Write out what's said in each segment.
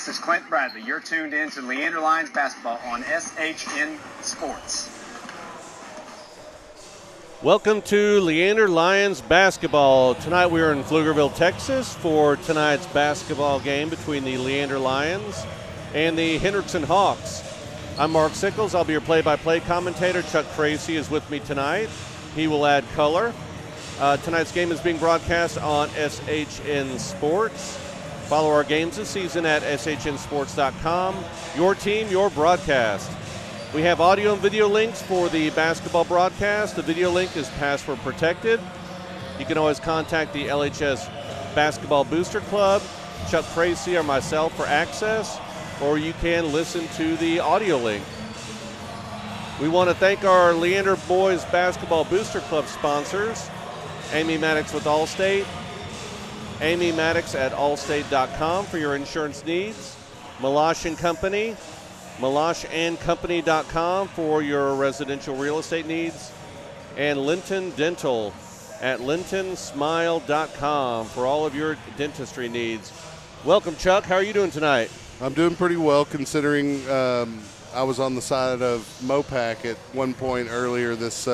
This is Clint Bradley. You're tuned in to Leander Lions basketball on SHN Sports. Welcome to Leander Lions basketball. Tonight we are in Pflugerville, Texas for tonight's basketball game between the Leander Lions and the Hendrickson Hawks. I'm Mark Sickles. I'll be your play-by-play commentator. Chuck Kracy is with me tonight. He will add color. Tonight's game is being broadcast on SHN Sports. Follow our games this season at shnsports.com. Your team, your broadcast. We have audio and video links for the basketball broadcast. The video link is password protected. You can always contact the LHS Basketball Booster Club, Chuck Kracy or myself for access, or you can listen to the audio link. We want to thank our Leander Boys Basketball Booster Club sponsors, Amy Maddox with Allstate, Amy Maddox at allstate.com for your insurance needs, Malash & Company, malashandcompany.com for your residential real estate needs, and Linton Dental at lintonsmile.com for all of your dentistry needs. Welcome, Chuck. How are you doing tonight? I'm doing pretty well considering I was on the side of Mopac at one point earlier this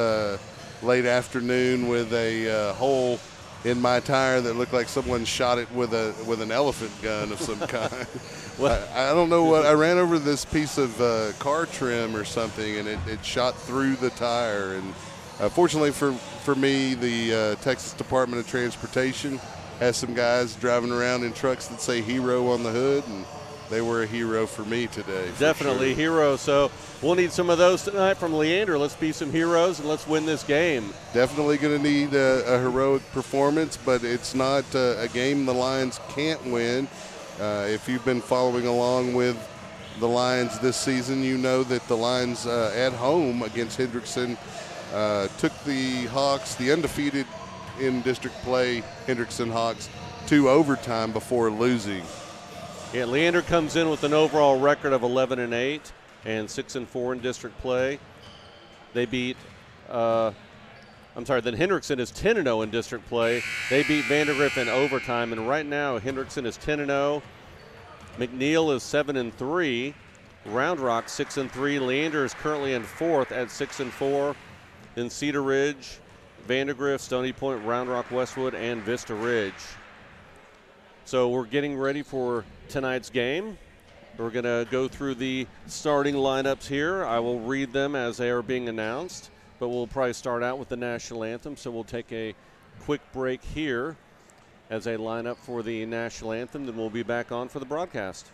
late afternoon with a hole in my tire that looked like someone shot it with an elephant gun of some kind. I don't know what. I ran over this piece of car trim or something, and it shot through the tire. And fortunately for me, the Texas Department of Transportation has some guys driving around in trucks that say Hero on the hood, and they were a hero for me today. Definitely sure. Hero. So we'll need some of those tonight from Leander. Let's be some heroes and let's win this game. Definitely going to need a heroic performance, but it's not a game the Lions can't win. If you've been following along with the Lions this season, you know that the Lions at home against Hendrickson took the Hawks, the undefeated in district play Hendrickson Hawks, to overtime before losing. Yeah, Leander comes in with an overall record of 11-8 and 6-4 in district play. They beat, then Hendrickson is 10-0 in district play. They beat Vandergrift in overtime, and right now Hendrickson is 10-0. McNeil is 7-3. Round Rock 6-3. Leander is currently in fourth at 6-4. Then Cedar Ridge, Vandergrift, Stony Point, Round Rock, Westwood, and Vista Ridge. So we're getting ready for tonight's game. We're going to go through the starting lineups here. I will read them as they are being announced, but we'll probably start out with the national anthem. So we'll take a quick break here as they line up for the national anthem. Then we'll be back on for the broadcast.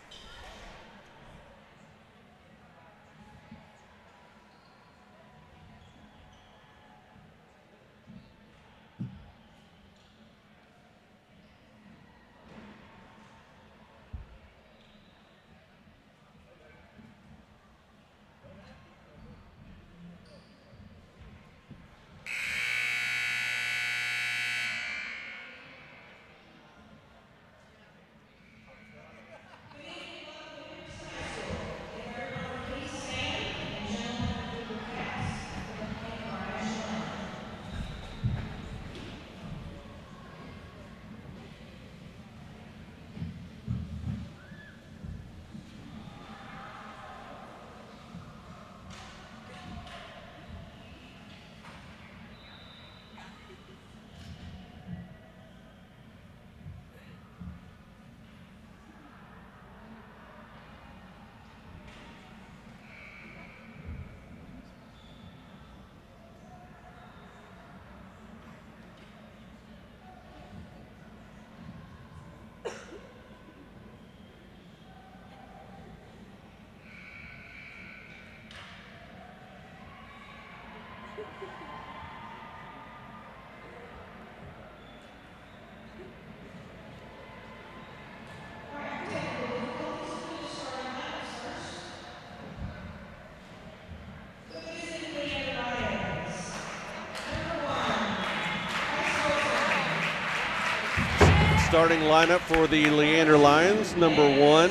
Starting lineup for the Leander Lions: number 1,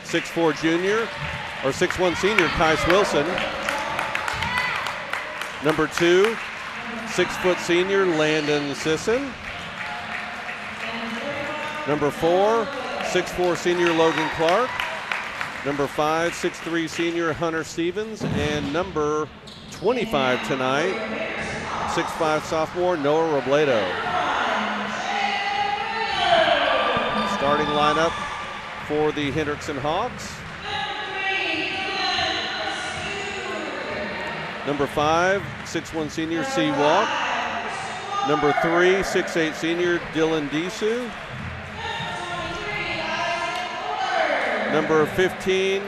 6'4" junior, or 6'1" senior, Kais Wilson. Number 2, 6' senior, Landon Sisson. Number 4, 6'4" senior, Logan Clark. number 5, 6'3" senior Hunter Stevens, and number 25 tonight, 6'5" sophomore Noah Robledo. Starting lineup for the Hendrickson Hawks. Number 5, 6'1" senior C. Walk. Number 3, 6'8" senior Dylan Disu. Number 15,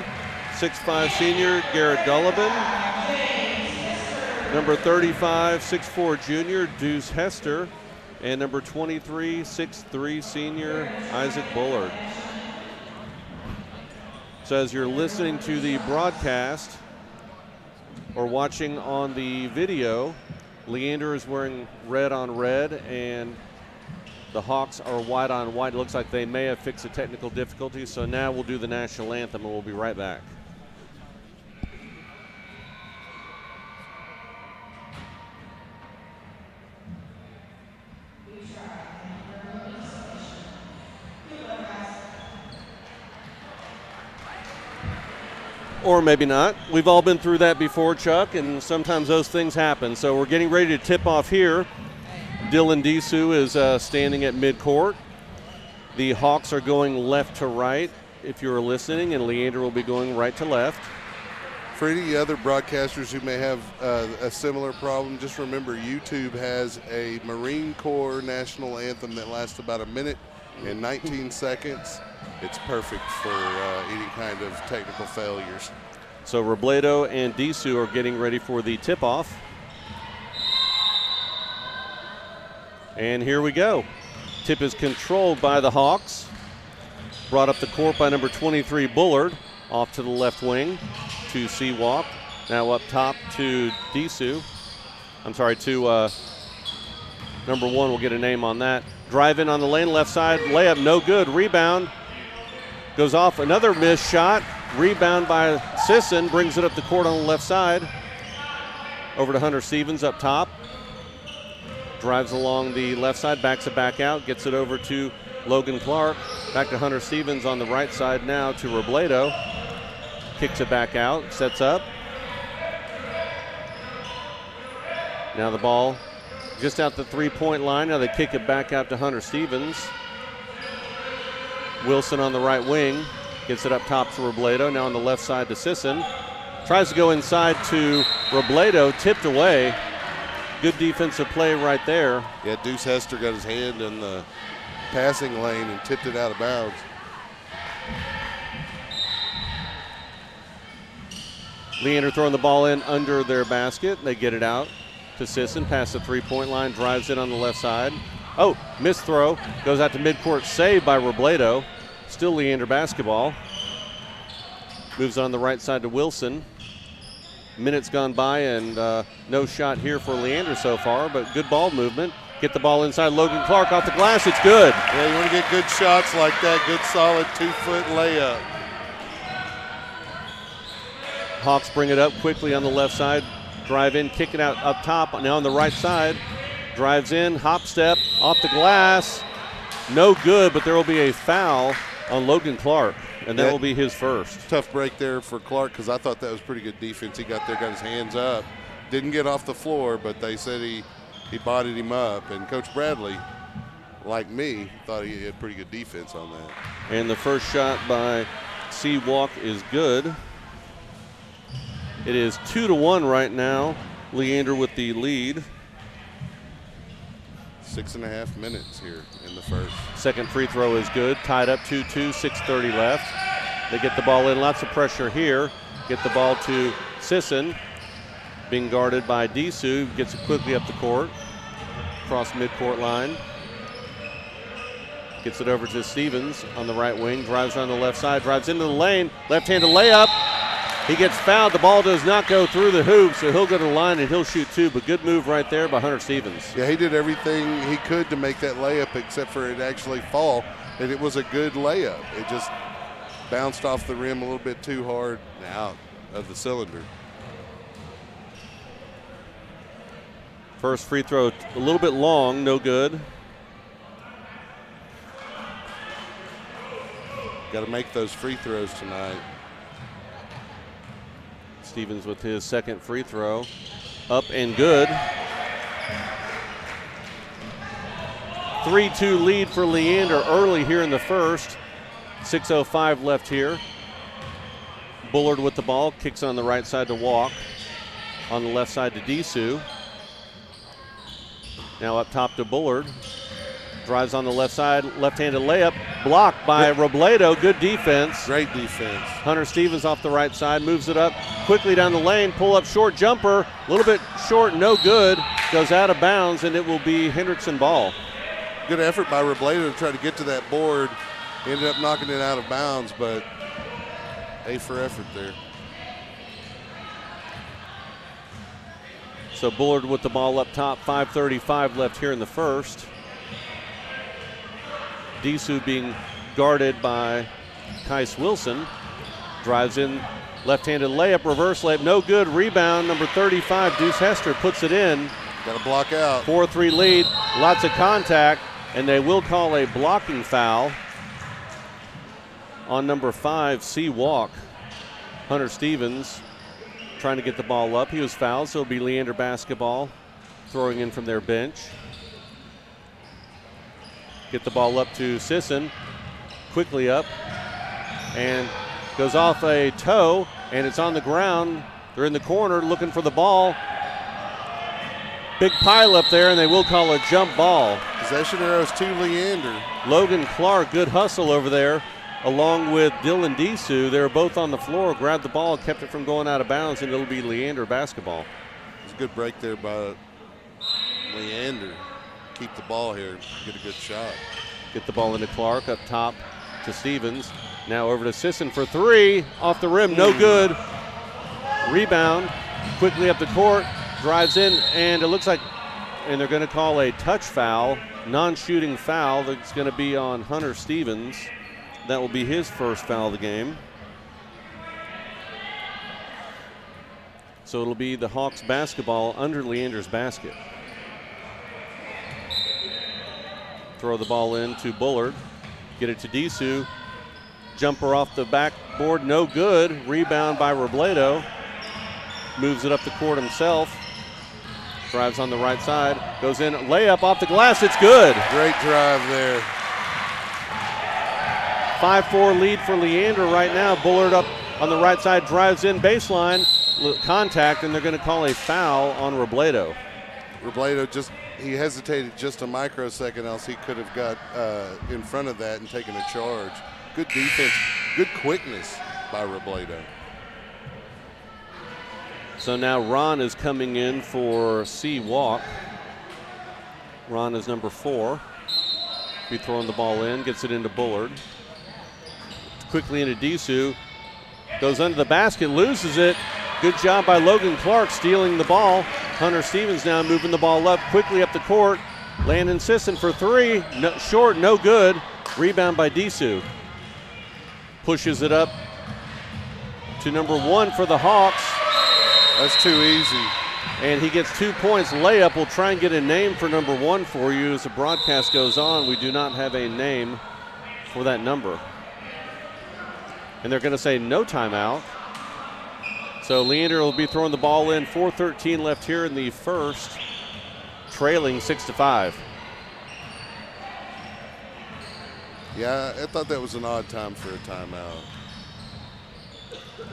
6'5" senior Garrett Gullivan. Number 35, 6'4" junior Deuce Hester. And number 23, 6'3" senior Isaac Bullard. So as you're listening to the broadcast or watching on the video, Leander is wearing red on red, and the Hawks are white on white. It looks like they may have fixed a technical difficulty, so now we'll do the national anthem, and we'll be right back. Or maybe not. We've all been through that before, Chuck, and sometimes those things happen. So we're getting ready to tip off here. Dylan Disu is standing at midcourt. The Hawks are going left to right, if you're listening, and Leander will be going right to left. For any other broadcasters who may have a similar problem, just remember YouTube has a Marine Corps national anthem that lasts about a minute and 19 seconds. It's perfect for any kind of technical failures. So Robledo and Disu are getting ready for the tip-off. And here we go. Tip is controlled by the Hawks. Brought up the court by number 23, Bullard. Off to the left wing to Seawalk. Now up top to Disu. I'm sorry, to number 1. We'll get a name on that. Drive in on the lane, left side. Layup, no good. Rebound. Goes off, another missed shot. Rebound by Sisson, brings it up the court on the left side. Over to Hunter Stevens up top. Drives along the left side, backs it back out, gets it over to Logan Clark. Back to Hunter Stevens on the right side now to Robledo. Kicks it back out, sets up. Now the ball just out the three-point line. Now they kick it back out to Hunter Stevens. Wilson on the right wing, gets it up top to Robledo, now on the left side to Sisson. Tries to go inside to Robledo, tipped away. Good defensive play right there. Yeah, Deuce Hester got his hand in the passing lane and tipped it out of bounds. Leander throwing the ball in under their basket. They get it out to Sisson, past the three-point line, drives in on the left side. Oh, missed throw, goes out to midcourt, saved by Robledo. Still Leander basketball. Moves on the right side to Wilson. Minutes gone by and no shot here for Leander so far, but good ball movement. Get the ball inside, Logan Clark off the glass, it's good. Yeah, you want to get good shots like that, good solid 2-foot layup. Hawks bring it up quickly on the left side. Drive in, kick it out up top, now on the right side. Drives in, hop step, off the glass. No good, but there will be a foul on Logan Clark, and that will be his first. Tough break there for Clark because I thought that was pretty good defense. He got there, got his hands up. Didn't get off the floor, but they said he bodied him up. And Coach Bradley, like me, thought he had pretty good defense on that. And the first shot by Seawalk is good. It is 2-1 right now. Leander with the lead. 6.5 minutes here in the first. Second free throw is good. Tied up 2-2, 6:30 left. They get the ball in. Lots of pressure here. Get the ball to Sisson. Being guarded by Disu. Gets it quickly up the court. Across midcourt line. Gets it over to Stevens on the right wing. Drives on the left side. Drives into the lane. Left-handed layup. He gets fouled. The ball does not go through the hoop, so he'll go to the line and he'll shoot two. But good move right there by Hunter Stevens. Yeah, he did everything he could to make that layup except for it actually fall. And it was a good layup. It just bounced off the rim a little bit too hard and out of the cylinder. First free throw a little bit long, no good. Got to make those free throws tonight. Stevens with his second free throw. Up and good. 3-2 lead for Leander early here in the first. 6:05 left here. Bullard with the ball, kicks on the right side to Walk. On the left side to Disu. Now up top to Bullard. Drives on the left side, left-handed layup. Blocked by Robledo, good defense. Great defense. Hunter Stevens off the right side, moves it up quickly down the lane, pull up short jumper. A little bit short, no good. Goes out of bounds, and it will be Hendrickson ball. Good effort by Robledo to try to get to that board. He ended up knocking it out of bounds, but A for effort there. So Bullard with the ball up top, 5:35 left here in the first. Disu being guarded by Kais Wilson. Drives in, left-handed layup, reverse layup, no good. Rebound, number 35, Deuce Hester puts it in. Got to block out. 4-3 lead, lots of contact, and they will call a blocking foul on number 5, C. Walk. Hunter Stevens trying to get the ball up. He was fouled, so it'll be Leander basketball, throwing in from their bench. Get the ball up to Sisson, quickly up, and goes off a toe, and it's on the ground. They're in the corner looking for the ball. Big pile up there, and they will call a jump ball. Possession arrows to Leander. Logan Clark, good hustle over there, along with Dylan Disu. They were both on the floor, grabbed the ball, kept it from going out of bounds, and it'll be Leander basketball. It's a good break there by Leander. Keep the ball here, get a good shot. Get the ball into Clark, up top to Stevens. Now over to Sisson for three, off the rim, no good. Rebound, quickly up the court, drives in, and it looks like, and they're gonna call a touch foul, non-shooting foul that's gonna be on Hunter Stevens. That will be his first foul of the game. So it'll be the Hawks basketball under Leander's basket. Throw the ball in to Bullard. Get it to Disu. Jumper off the backboard, no good. Rebound by Robledo. Moves it up the court himself. Drives on the right side. Goes in, layup off the glass, it's good. Great drive there. 5-4 lead for Leander right now. Bullard up on the right side, drives in baseline. Contact, and they're going to call a foul on Robledo. Robledo he hesitated just a microsecond, else he could have got in front of that and taken a charge. Good defense, good quickness by Robledo. So now Ron is coming in for C. Walk. Ron is number 4. Be throwing the ball in, gets it into Bullard. Quickly into Disu. Goes under the basket, loses it. Good job by Logan Clark stealing the ball. Hunter Stevens now moving the ball up quickly up the court. Landon Sisson for three, short, no good. Rebound by Disu. Pushes it up to number 1 for the Hawks. That's too easy. And he gets 2 points. Layup. We'll try and get a name for number 1 for you as the broadcast goes on. We do not have a name for that number. And they're going to say no timeout. So Leander will be throwing the ball in. 4:13 left here in the first, trailing 6-5. Yeah, I thought that was an odd time for a timeout.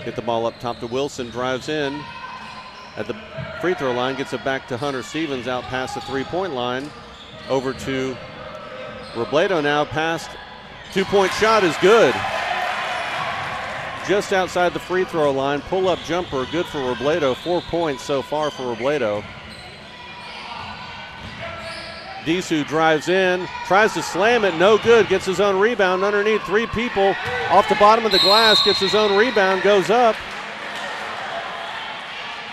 Get the ball up top to Wilson, drives in at the free throw line, gets it back to Hunter Stevens out past the three-point line. Over to Robledo now, past two-point shot is good. Just outside the free throw line, pull-up jumper, good for Robledo. 4 points so far for Robledo. Disu drives in, tries to slam it, no good, gets his own rebound underneath 3 people. Off the bottom of the glass, gets his own rebound, goes up.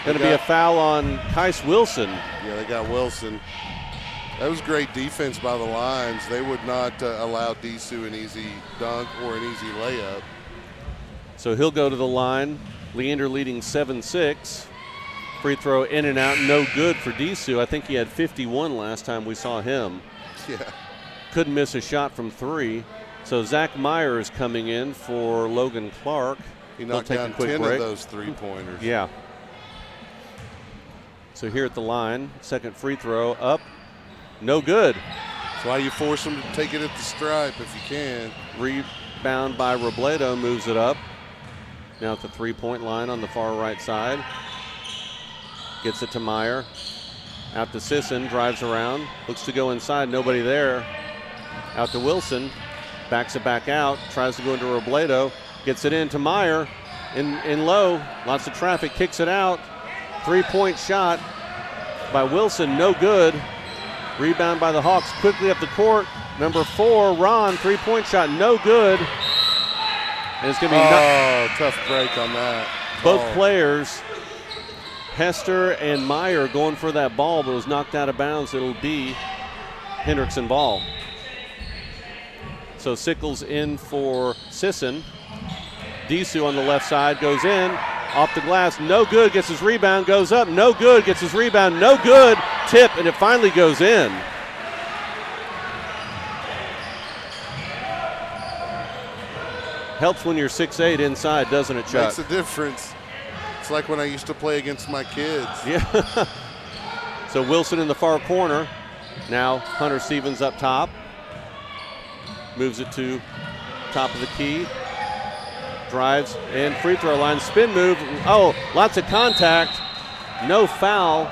Going to be a foul on Kais Wilson. Yeah, they got Wilson. That was great defense by the Lions. They would not allow Disu an easy dunk or an easy layup. So he'll go to the line. Leander leading 7-6. Free throw in and out, no good for Disu. I think he had 51 last time we saw him. Yeah. Couldn't miss a shot from 3. So Zach Meyer is coming in for Logan Clark. He knocked down 10 of those three-pointers. Yeah. So here at the line, second free throw up, no good. That's why you force him to take it at the stripe if you can. Rebound by Robledo, moves it up. Now at the three-point line on the far right side. Gets it to Meyer. Out to Sisson, drives around, looks to go inside, nobody there. Out to Wilson, backs it back out, tries to go into Robledo, gets it in to Meyer, in low, lots of traffic, kicks it out. Three-point shot by Wilson, no good. Rebound by the Hawks, quickly up the court. Number 4, Ron, three-point shot, no good. And it's going to be tough break on that. Both players, Hester and Meyer, going for that ball, but it was knocked out of bounds. It'll be Hendrickson ball. So Sickles in for Sisson. Disu on the left side goes in, off the glass, no good, gets his rebound, goes up, no good, gets his rebound, no good, tip, and it finally goes in. Helps when you're 6'8" inside, doesn't it, Chuck? Makes a difference. It's like when I used to play against my kids. Yeah. So Wilson in the far corner. Now Hunter Stevens up top. Moves it to top of the key. Drives and free throw line. Spin move. Oh, lots of contact. No foul.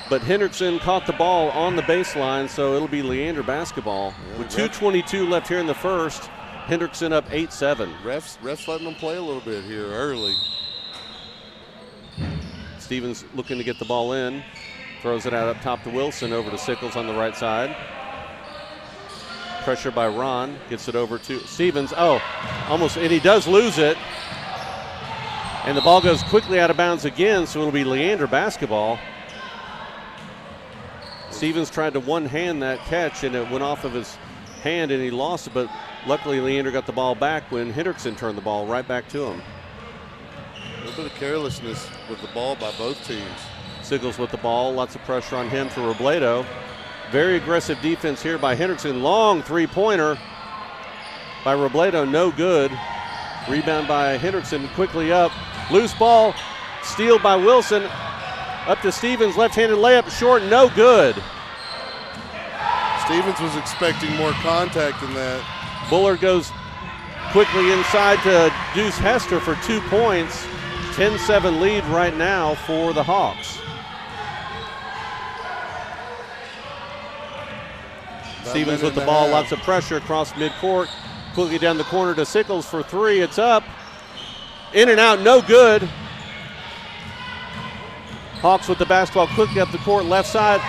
But Hendrickson caught the ball on the baseline, so it'll be Leander basketball. Yeah, with 2:22 left here in the first, Hendrickson up 8-7. Refs letting them play a little bit here early. Stevens looking to get the ball in. Throws it out up top to Wilson, over to Sickles on the right side. Pressure by Ron, gets it over to Stevens. Oh, almost, and he does lose it. And the ball goes quickly out of bounds again, so it'll be Leander basketball. Stevens tried to one-hand that catch, and it went off of his hand, and he lost it, but luckily Leander got the ball back when Hendrickson turned the ball right back to him. A little bit of carelessness with the ball by both teams. Sickles with the ball, lots of pressure on him for Robledo. Very aggressive defense here by Hendrickson. Long three-pointer by Robledo, no good. Rebound by Hendrickson, quickly up. Loose ball, steal by Wilson. Up to Stevens, left-handed layup, short, no good. Stevens was expecting more contact than that. Bullard goes quickly inside to Deuce Hester for 2 points. 10-7 lead right now for the Hawks. Stevens with the ball, lots of pressure across midcourt. Quickly down the corner to Sickles for 3. It's up. In and out, no good. Hawks with the basketball quickly up the court, left side.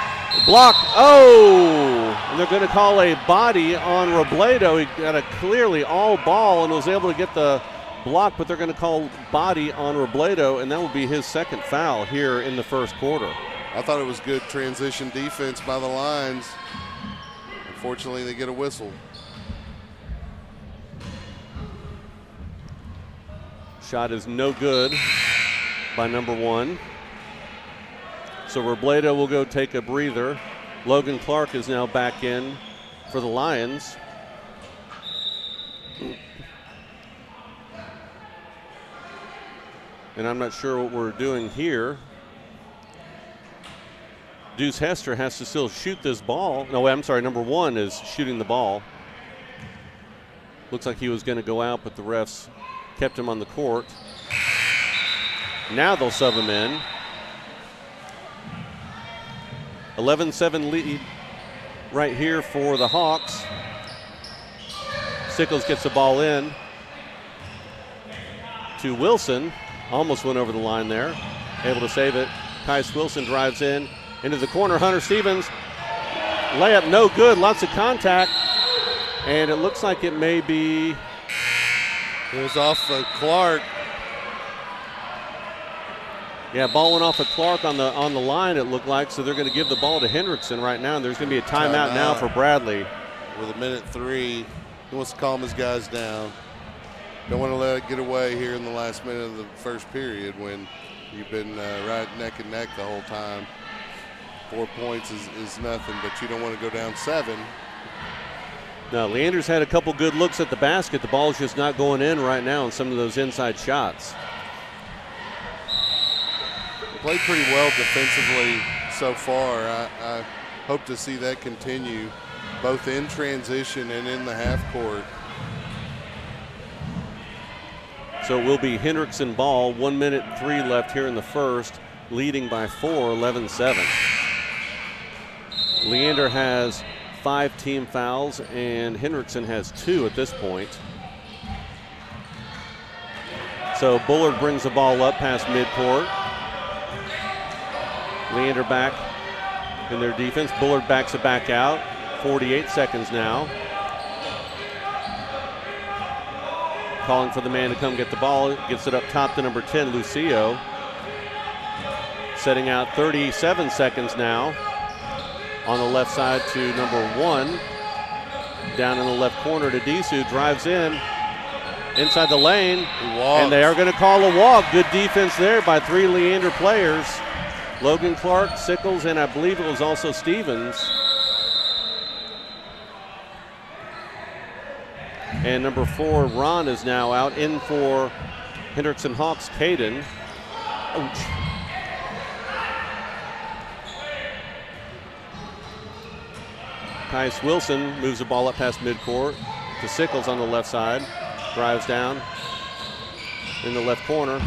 Block. Oh! And they're going to call a body on Robledo. He got a clearly all ball and was able to get the block, but they're going to call body on Robledo, and that will be his second foul here in the first quarter. I thought it was good transition defense by the Lions. Unfortunately, they get a whistle. Shot is no good by number 1. So Robledo will go take a breather. Logan Clark is now back in for the Lions. And I'm not sure what we're doing here. Deuce Hester has to still shoot this ball. No, I'm sorry, number 1 is shooting the ball. Looks like he was going to go out, but the refs kept him on the court. Now they'll sub him in. 11-7 lead right here for the Hawks. Sickles gets the ball in to Wilson. Almost went over the line there. Able to save it. Kais Wilson drives in. Into the corner, Hunter Stevens. Layup no good, lots of contact. And it looks like it may be. It was off of Clark. Yeah, ball went off of Clark on the line, it looked like, so they're going to give the ball to Hendrickson right now, and there's going to be a timeout now for Bradley. With 1:03, he wants to calm his guys down. Don't want to let it get away here in the last minute of the first period when you've been right neck and neck the whole time. 4 points is nothing, but you don't want to go down 7. No, Leander's had a couple good looks at the basket. The ball's just not going in right now on some of those inside shots. Played pretty well defensively so far. I hope to see that continue, both in transition and in the half court. So it will be Hendrickson ball. 1 minute 3 left here in the first, leading by 4, 11-7. Leander has 5 team fouls, and Hendrickson has 2 at this point. So Bullard brings the ball up past midcourt. Leander back in their defense. Bullard backs it back out. 48 seconds now. Calling for the man to come get the ball. Gets it up top to number 10, Lucio. Setting out 37 seconds now. On the left side to number 1. Down in the left corner to Disu. Drives in. Inside the lane. And they are going to call a walk. Good defense there by 3 Leander players. Logan Clark, Sickles, and I believe it was also Stevens. And number 4, Ron, is now out. In for Hendrickson Hawks, Caden. Ouch. Kais Wilson moves the ball up past midcourt to Sickles on the left side. Drives down in the left corner.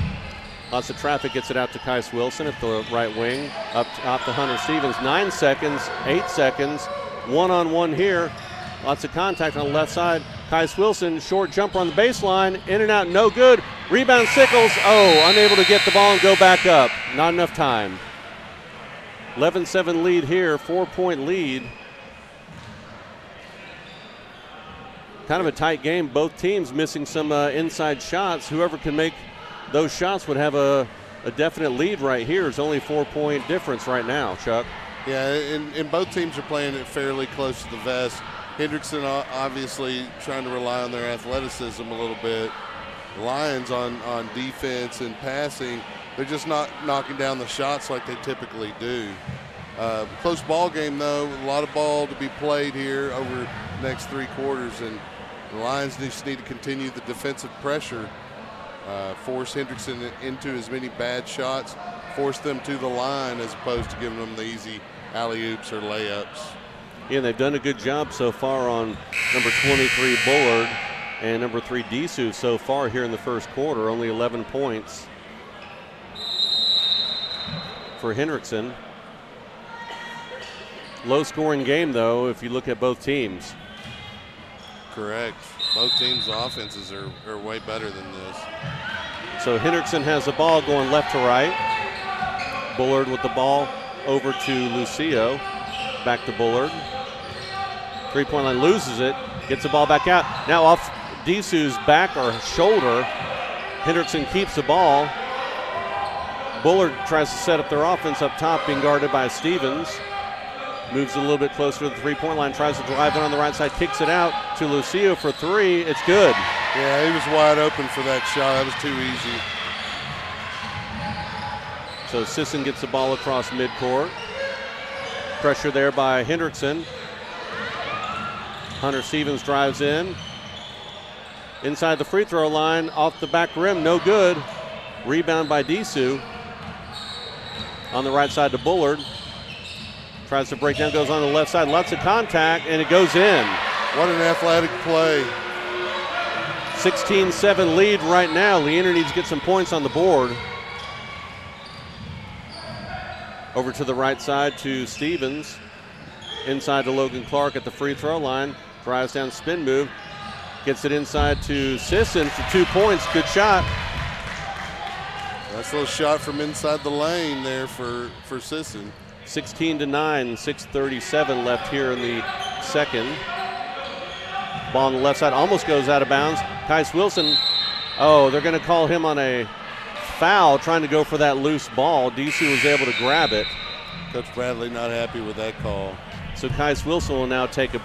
Lots of traffic, gets it out to Kais Wilson at the right wing. Up top to Hunter Stevens. 9 seconds, 8 seconds. One-on-one here. Lots of contact on the left side. Kais Wilson, short jumper on the baseline. In and out, no good. Rebound Sickles. Oh, unable to get the ball and go back up. Not enough time. 11-7 lead here, 4-point lead. Kind of a tight game. Both teams missing some inside shots. Whoever can make those shots would have a definite lead right here. It's only a 4-point difference right now, Chuck. Yeah, and both teams are playing it fairly close to the vest. Hendrickson obviously trying to rely on their athleticism a little bit. Lions on defense and passing, they're just not knocking down the shots like they typically do. Close ball game, though. A lot of ball to be played here over the next 3 quarters, and the Lions just need to continue the defensive pressure. Force Hendrickson into as many bad shots, force them to the line as opposed to giving them the easy alley-oops or layups. Yeah, they've done a good job so far on number 23 Bullard and number 3 Disu so far here in the first quarter. Only 11 points for Hendrickson. Low-scoring game, though, if you look at both teams. Correct. Both teams' offenses are way better than this. So Hendrickson has the ball going left to right. Bullard with the ball over to Lucio. Back to Bullard. 3-point line, loses it. Gets the ball back out. Now off Disu's back or shoulder. Hendrickson keeps the ball. Bullard tries to set up their offense up top, being guarded by Stevens. Moves a little bit closer to the 3-point line, tries to drive it on the right side, kicks it out to Lucio for 3. It's good. Yeah, he was wide open for that shot. That was too easy. So Sisson gets the ball across midcourt. Pressure there by Hendrickson. Hunter Stevens drives in. Inside the free throw line, off the back rim, no good. Rebound by Disu. On the right side to Bullard. Tries to break down, goes on the left side. Lots of contact, and it goes in. What an athletic play. 16-7 lead right now. Leander needs to get some points on the board. Over to the right side to Stevens. Inside to Logan Clark at the free throw line. Drives down, spin move. Gets it inside to Sisson for 2 points. Good shot. Nice little shot from inside the lane there for Sisson. 16-9, 6:37 left here in the second. Ball on the left side almost goes out of bounds. Kais Wilson, oh, they're going to call him on a foul trying to go for that loose ball. DC was able to grab it. Coach Bradley not happy with that call. So Kais Wilson will now take a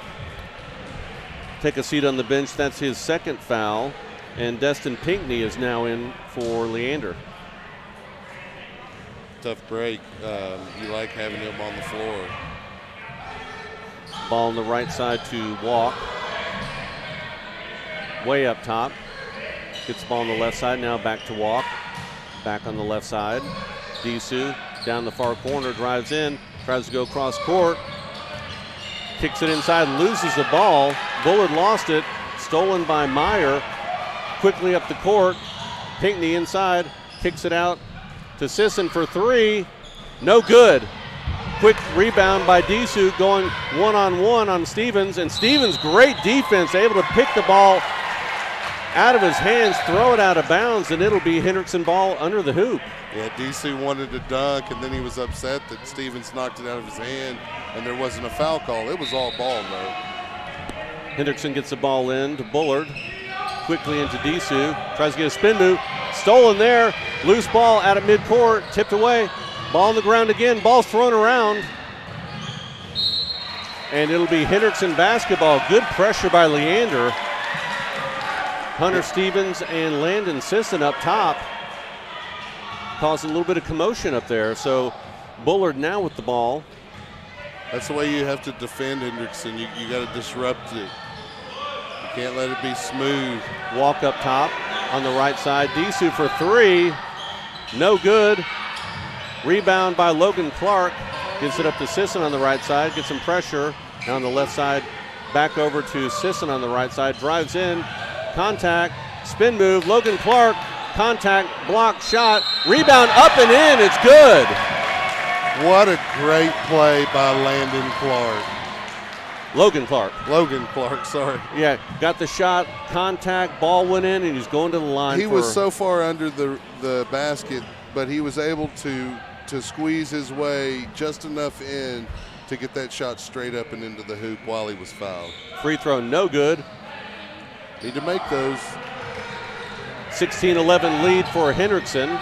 seat on the bench. That's his second foul. And Destin Pinckney is now in for Leander. Tough break. You like having him on the floor. Ball on the right side to Walk. way up top. Gets the ball on the left side, now back to walk. Back on the left side. Disu down the far corner, drives in, tries to go cross court. Kicks it inside, loses the ball. Bullard lost it, stolen by Meyer. Quickly up the court. Pinckney inside, kicks it out to Sisson for three. No good. Quick rebound by Disu, going one-on-one on Stevens, and Stevens, great defense, able to pick the ball out of his hands, throw it out of bounds, and it'll be Hendrickson ball under the hoop. Yeah, Disu wanted to dunk, and then he was upset that Stevens knocked it out of his hand, and there wasn't a foul call. It was all ball, though. Hendrickson gets the ball in to Bullard, quickly into Disu, tries to get a spin move, stolen there, loose ball out of midcourt, tipped away. Ball on the ground again, ball's thrown around. And it'll be Hendrickson basketball. Good pressure by Leander. Hunter Stevens and Landon Sisson up top. Caused a little bit of commotion up there. So Bullard now with the ball. That's the way you have to defend Hendrickson. You got to disrupt it. You can't let it be smooth. Walk up top on the right side. Disu for three. No good. Rebound by Logan Clark. Gives it up to Sisson on the right side. Gets some pressure. Now on the left side. Back over to Sisson on the right side. Drives in. Contact. Spin move. Logan Clark. Contact. Block. Shot. Rebound up and in. It's good. What a great play by Landon Clark. Logan Clark. Logan Clark, sorry. Yeah, got the shot. Contact. Ball went in and he's going to the line. He was so far under the basket, but he was able to squeeze his way just enough in to get that shot straight up and into the hoop while he was fouled. Free throw no good. Need to make those. 16-11 lead for Hendrickson.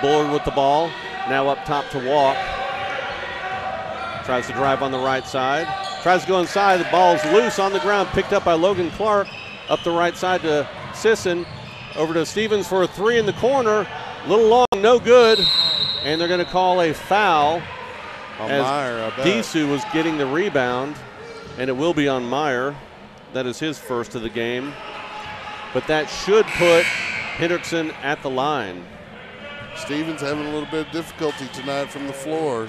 Bullard with the ball. Now up top to walk. Tries to drive on the right side. Tries to go inside. The ball's loose on the ground. Picked up by Logan Clark. Up the right side to Sisson. Over to Stevens for a three in the corner. Little long, no good. And they're going to call a foul On as Meyer, I bet. Disu was getting the rebound, and it will be on Meyer. That is his first of the game. But that should put Hendrickson at the line. Stevens having a little bit of difficulty tonight from the floor.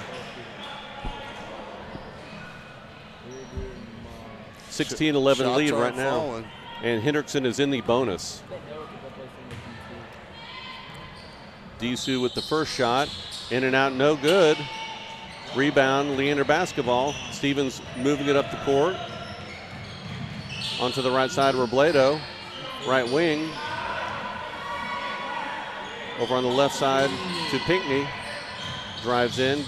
16-11 lead Shots right aren't now. falling. And Hendrickson is in the bonus. Disu with the first shot. In and out, no good. Rebound, Leander basketball. Stevens moving it up the court. Onto the right side, Robledo. Right wing. Over on the left side to Pinckney. Drives in.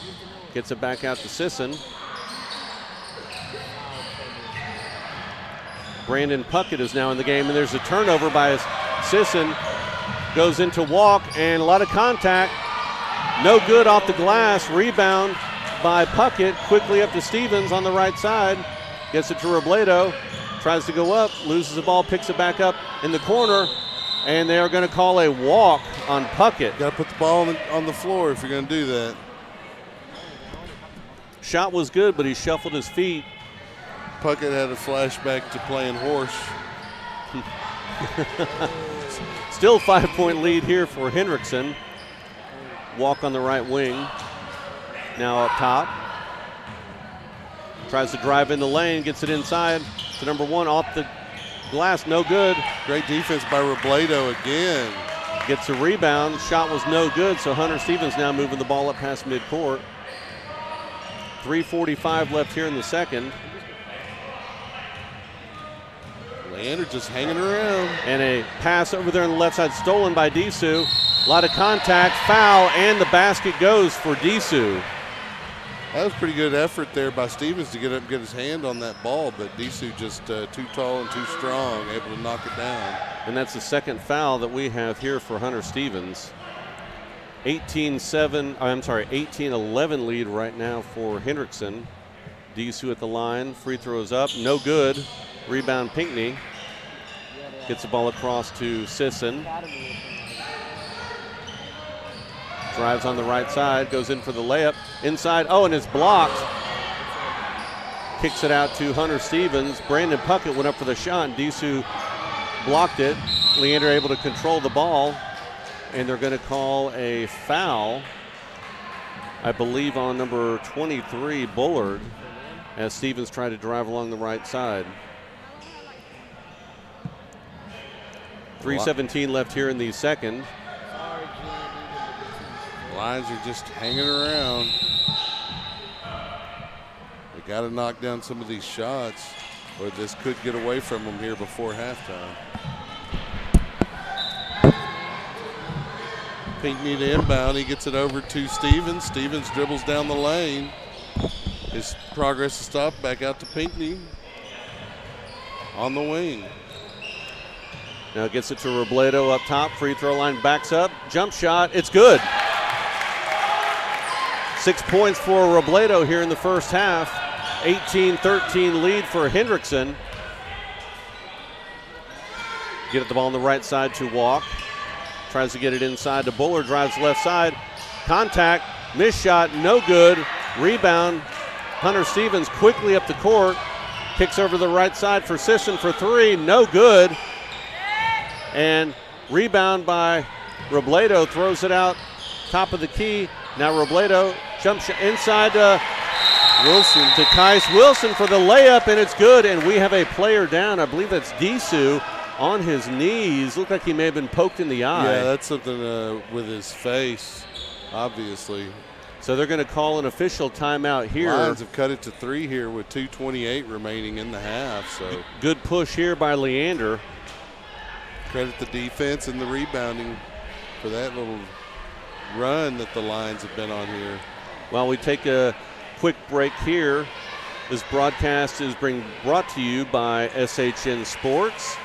Gets it back out to Sisson. Brandon Puckett is now in the game, and there's a turnover by Sisson. Goes into walk, and a lot of contact. No good off the glass. Rebound by Puckett. Quickly up to Stevens on the right side. Gets it to Robledo. Tries to go up. Loses the ball. Picks it back up in the corner. And they are going to call a walk on Puckett. Got to put the ball on the floor if you're going to do that. Shot was good, but he shuffled his feet. Puckett had a flashback to playing horse. Still 5-point lead here for Hendrickson. Walk on the right wing. Now up top. Tries to drive in the lane, gets it inside to number one off the glass, no good. Great defense by Robledo again. Gets a rebound, shot was no good, so Hunter Stevens now moving the ball up past midcourt. 3:45 left here in the second. Leander just hanging around. And a pass over there on the left side, stolen by Disu. A lot of contact, foul, and the basket goes for Disu. That was pretty good effort there by Stevens to get up and get his hand on that ball, but Disu just too tall and too strong, able to knock it down. And that's the second foul that we have here for Hunter Stevens. 18-11 lead right now for Hendrickson. Disu at the line, free throws up, no good. Rebound Pinckney. Gets the ball across to Sisson. Drives on the right side, goes in for the layup. Inside, and it's blocked. Kicks it out to Hunter Stevens. Brandon Puckett went up for the shot, and Disu blocked it. Leander able to control the ball, and they're going to call a foul, I believe, on number 23, Bullard, as Stevens tried to drive along the right side. 3:17 left here in the second. Lions are just hanging around. They got to knock down some of these shots, or this could get away from them here before halftime. Pinckney to inbound. He gets it over to Stevens. Stevens dribbles down the lane. His progress is stopped. Back out to Pinckney on the wing. Now gets it to Robledo up top. Free throw line backs up. Jump shot. It's good. 6 points for Robledo here in the first half. 18-13 lead for Hendrickson. Get at the ball on the right side to Walk. Tries to get it inside to Bullard. Drives left side. Contact. Missed shot. No good. Rebound. Hunter Stevens quickly up the court. Kicks over the right side for Sisson for three. No good. And rebound by Robledo. Throws it out top of the key. Now Robledo jump shot inside Wilson to Kais Wilson for the layup, and it's good. And we have a player down. I believe that's Disu on his knees. Looked like he may have been poked in the eye. Yeah, that's something with his face, obviously. So they're going to call an official timeout here. Lions have cut it to 3 here with 2:28 remaining in the half. So good push here by Leander. Credit the defense and the rebounding for that little run that the Lions have been on here. While we take a quick break here, this broadcast is being brought to you by SHN Sports.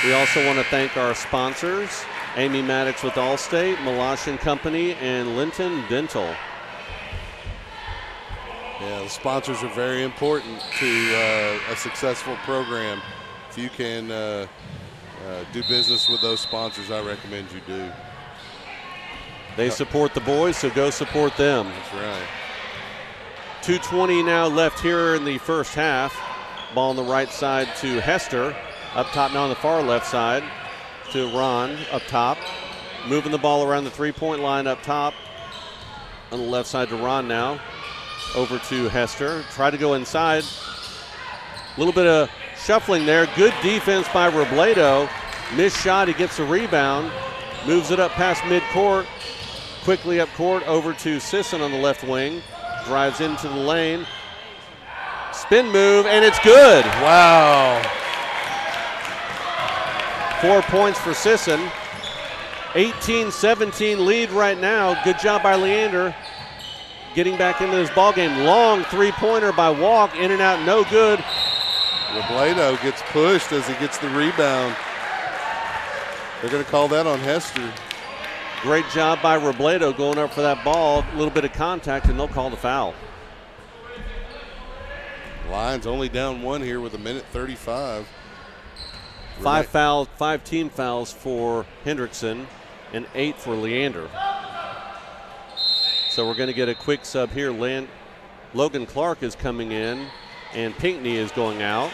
We also want to thank our sponsors, Amy Maddox with Allstate, Malash & Company, and Linton Dental. Yeah, the sponsors are very important to a successful program. If you can do business with those sponsors, I recommend you do. They support the boys, so go support them. That's right. 2:20 now left here in the first half. Ball on the right side to Hester. Up top now on the far left side to Ron up top. Moving the ball around the three-point line up top. On the left side to Ron now. Over to Hester. Try to go inside. A little bit of shuffling there. Good defense by Robledo. Missed shot. He gets a rebound. Moves it up past midcourt. Quickly up court over to Sisson on the left wing. Drives into the lane. Spin move, and it's good. Wow. 4 points for Sisson. 18-17 lead right now. Good job by Leander getting back into this ball game. Long three-pointer by Walk, in and out, no good. Robledo gets pushed as he gets the rebound. They're going to call that on Hester. Great job by Robledo going up for that ball. A little bit of contact, and they'll call the foul. Lions only down 1 here with 1:35. 5 team fouls for Hendrickson and 8 for Leander. So we're going to get a quick sub here. Logan Clark is coming in, and Pinckney is going out.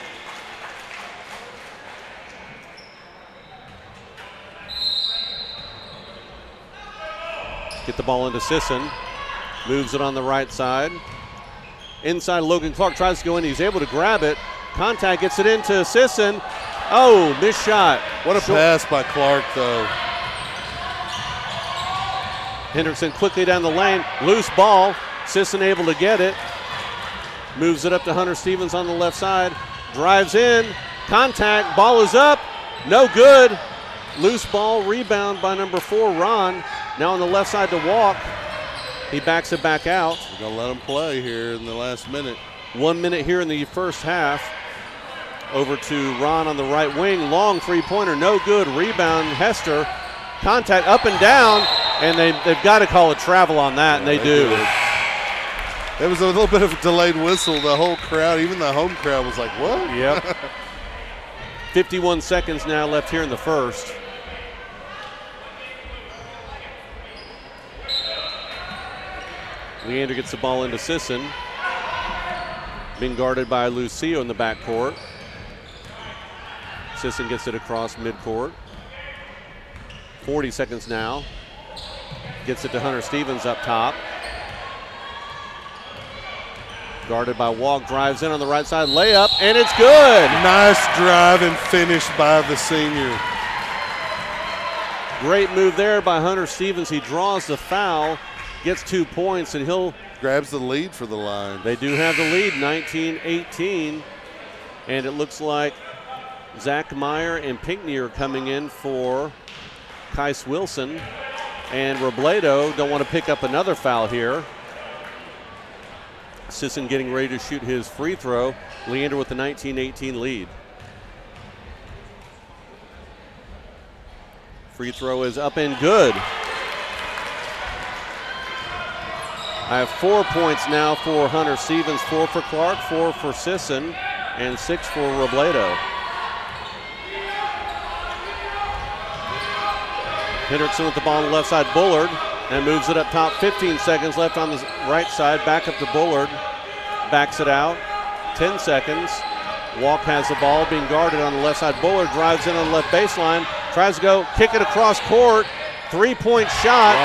Get the ball into Sisson. Moves it on the right side. Inside, Logan Clark tries to go in. He's able to grab it. Contact, gets it into Sisson. Oh, missed shot. What a pass by Clark, though. Hendrickson quickly down the lane. Loose ball. Sisson able to get it. Moves it up to Hunter Stevens on the left side. Drives in. Contact. Ball is up. No good. Loose ball. Rebound by number 4, Ron. Now on the left side to Walk. He backs it back out. We're going to let him play here in the last minute. 1 minute here in the first half. Over to Ron on the right wing. Long three-pointer, no good. Rebound, Hester. Contact up and down, and they've got to call a travel on that, and they do. There was a little bit of a delayed whistle. The whole crowd, even the home crowd, was like, what? Yep. 51 seconds now left here in the first. Leander gets the ball into Sisson. Being guarded by Lucio in the backcourt. Sisson gets it across midcourt. 40 seconds now. Gets it to Hunter Stevens up top. Guarded by Walk, drives in on the right side, layup, and it's good. Nice drive and finish by the senior. Great move there by Hunter Stevens. He draws the foul, gets 2 points, and he'll grabs the lead for the line. They do have the lead, 19-18, and it looks like Zach Meyer and Pinckney are coming in for Kais Wilson, and Robledo don't want to pick up another foul here. Sisson getting ready to shoot his free throw. Leander with the 19-18 lead. Free throw is up and good. I have 4 points now for Hunter Stevens, 4 for Clark, 4 for Sisson, and 6 for Robledo. Hendrickson with the ball on the left side, Bullard, and moves it up top. 15 seconds left on the right side, back up to Bullard, backs it out. 10 seconds. Walk has the ball, being guarded on the left side. Bullard drives in on the left baseline, tries to go, kick it across court. 3-point shot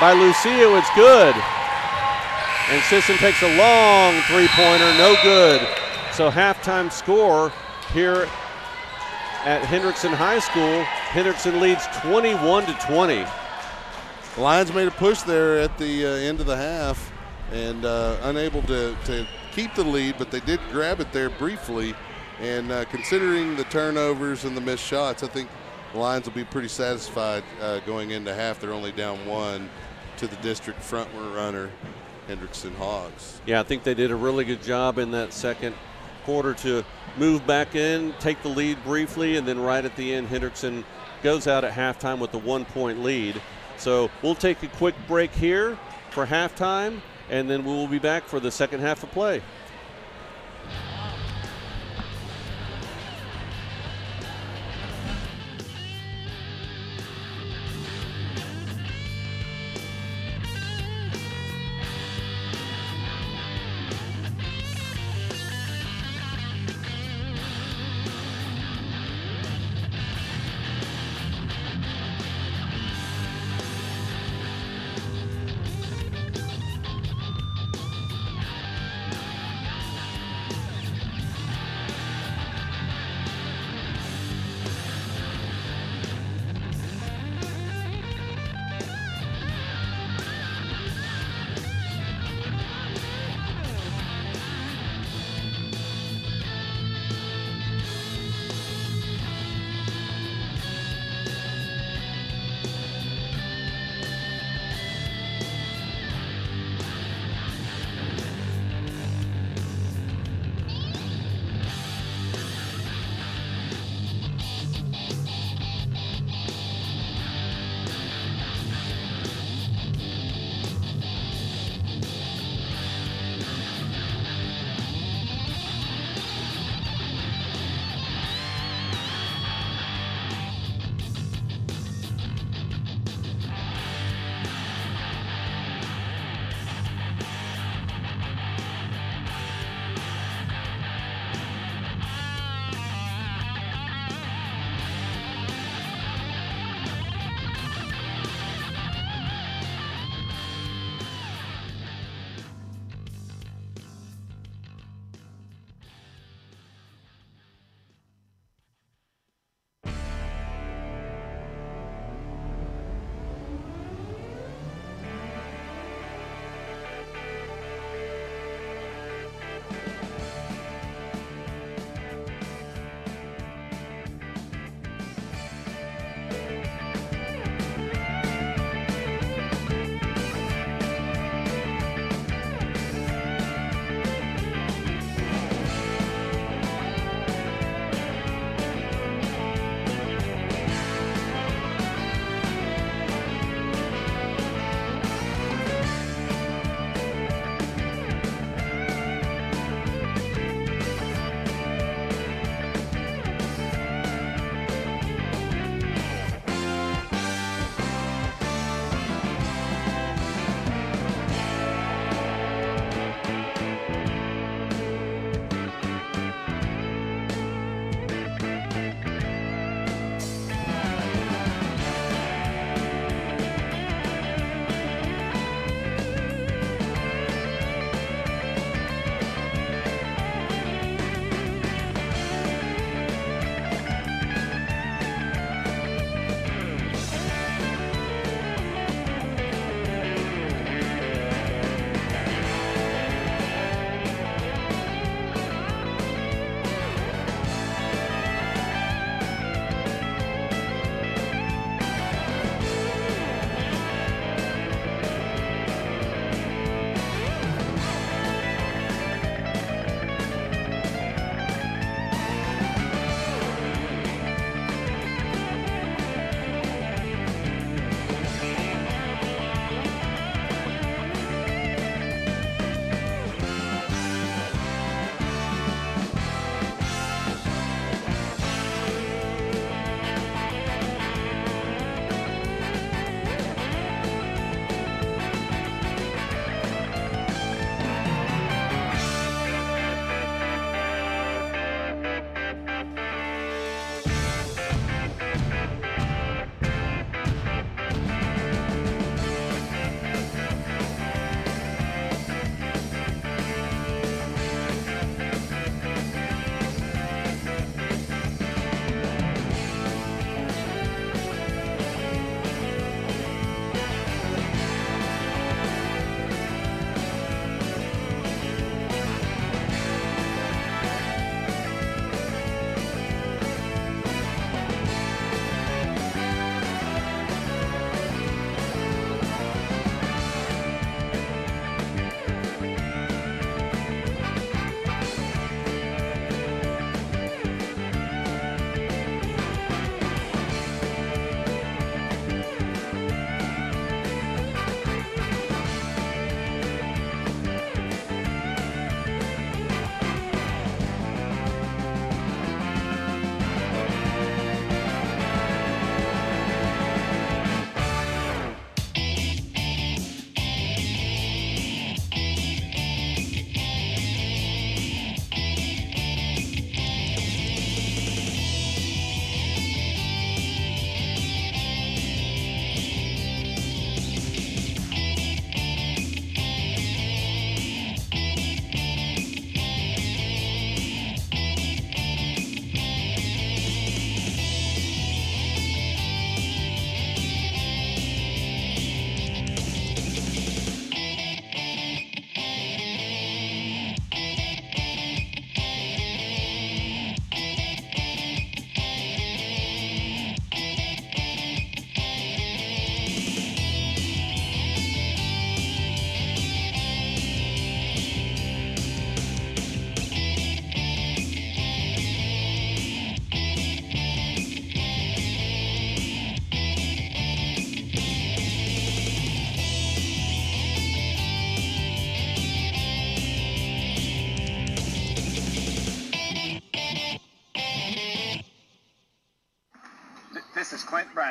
by Lucio, it's good. And Sisson takes a long three-pointer, no good. So halftime score here at Hendrickson High School. Hendrickson leads 21-20. The Lions made a push there at the end of the half and unable to keep the lead, but they did grab it there briefly. And considering the turnovers and the missed shots, I think the Lions will be pretty satisfied going into half. They're only down 1 to the district front runner, Hendrickson Hogs. Yeah, I think they did a really good job in that second quarter to move back in, take the lead briefly, and then right at the end, Hendrickson goes out at halftime with a 1-point lead. So we'll take a quick break here for halftime, and then we will be back for the second half of play.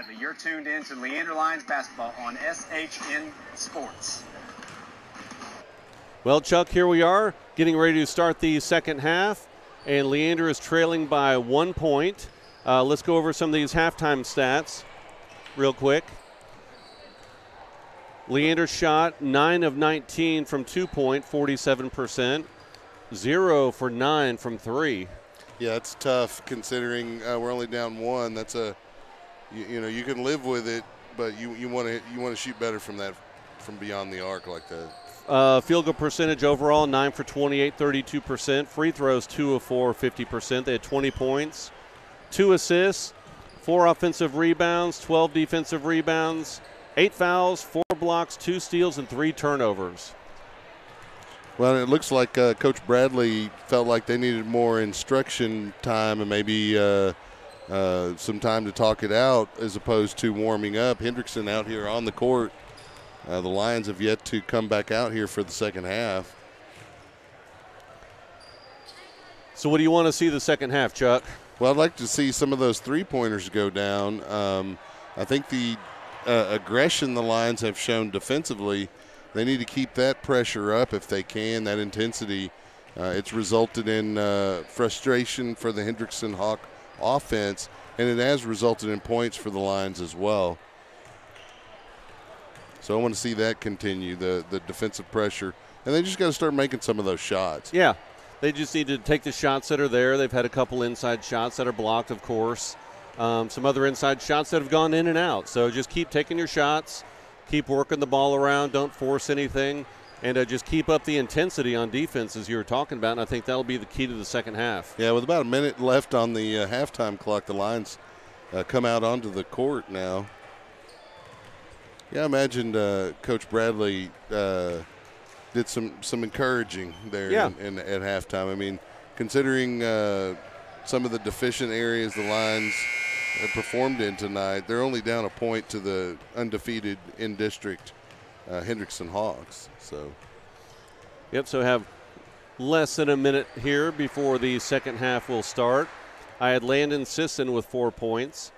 Bradley. You're tuned in to Leander Lions basketball on SHN Sports. Well, Chuck, here we are getting ready to start the second half, and Leander is trailing by 1 point. Let's go over some of these halftime stats real quick. Leander shot 9 of 19 from 2-point, 47%. 0 for 9 from 3. Yeah, it's tough considering we're only down 1. That's you know, you can live with it, but you want to shoot better from beyond the arc like that. Field goal percentage overall 9 for 28, 32%. Free throws 2 of 4, 50%. They had 20 points, 2 assists, 4 offensive rebounds, 12 defensive rebounds, 8 fouls, 4 blocks, 2 steals, and 3 turnovers. Well, it looks like Coach Bradley felt like they needed more instruction time and maybe some time to talk it out as opposed to warming up. Hendrickson out here on the court. The Lions have yet to come back out here for the second half. So what do you want to see the second half, Chuck? Well, I'd like to see some of those three-pointers go down. I think the aggression the Lions have shown defensively, they need to keep that pressure up if they can, that intensity. It's resulted in frustration for the Hendrickson Hawk offense, and it has resulted in points for the Lions as well. So I want to see that continue, the defensive pressure. And they just got to start making some of those shots. Yeah, they just need to take the shots that are there. They've had a couple inside shots that are blocked, of course. Some other inside shots that have gone in and out. So just keep taking your shots. Keep working the ball around. Don't force anything. And just keep up the intensity on defense as you were talking about. And I think that'll be the key to the second half. Yeah, with about a minute left on the halftime clock, the Lions come out onto the court now. Yeah, I imagined Coach Bradley did some encouraging there at halftime. I mean, considering some of the deficient areas the Lions performed in tonight, they're only down a point to the undefeated in-district Hendrickson Hawks. So have less than a minute here before the second half will start. I had Landon Sisson with 4 points.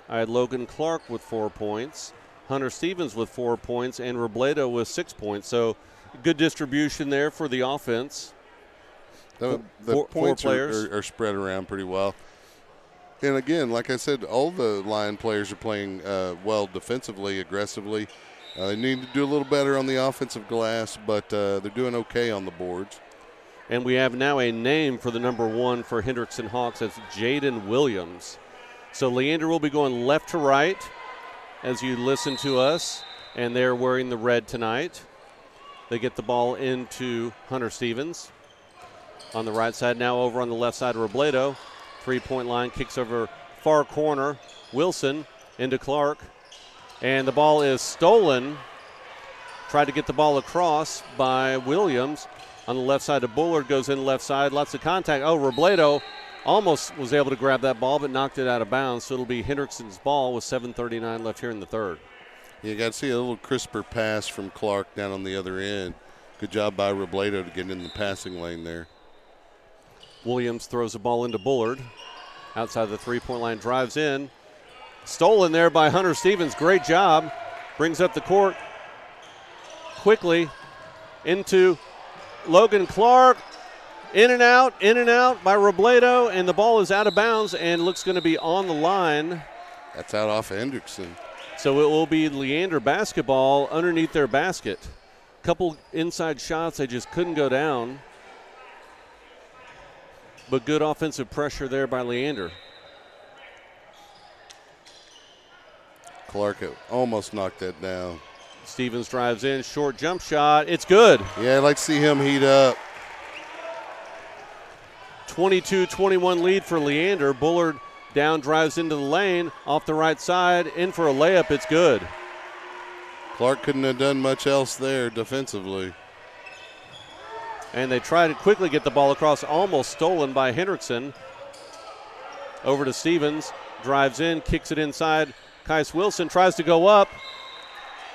I had Logan Clark with 4 points. Hunter Stevens with 4 points, and Robledo with 6 points. So good distribution there for the offense. The points are spread around pretty well. And again, like I said, all the Lion players are playing well defensively, aggressively. They need to do a little better on the offensive glass, but they're doing okay on the boards. And we have now a name for the number 1 for Hendrickson Hawks. That's Jaden Williams. So Leander will be going left to right as you listen to us, and they're wearing the red tonight. They get the ball into Hunter Stevens on the right side. Now over on the left side, Robledo. 3-point line, kicks over far corner. Wilson into Clark. And the ball is stolen. Tried to get the ball across by Williams. On the left side of Bullard, goes in left side. Lots of contact. Oh, Robledo almost was able to grab that ball, but knocked it out of bounds. So it'll be Hendrickson's ball with 7:39 left here in the third. You got to see a little crisper pass from Clark down on the other end. Good job by Robledo to get in the passing lane there. Williams throws the ball into Bullard. Outside the 3-point line, drives in. Stolen there by Hunter Stevens. Great job. Brings up the court quickly into Logan Clark. In and out by Robledo, and the ball is out of bounds and looks going to be on the line. That's out off of Hendrickson. So it will be Leander basketball underneath their basket. Couple inside shots, they just couldn't go down. But good offensive pressure there by Leander. Clark almost knocked that down. Stevens drives in, short jump shot. It's good. Yeah, I'd like to see him heat up. 22-21 lead for Leander. Bullard down, drives into the lane, off the right side, in for a layup. It's good. Clark couldn't have done much else there defensively. And they try to quickly get the ball across, almost stolen by Hendrickson. Over to Stevens, drives in, kicks it inside. Kais Wilson tries to go up.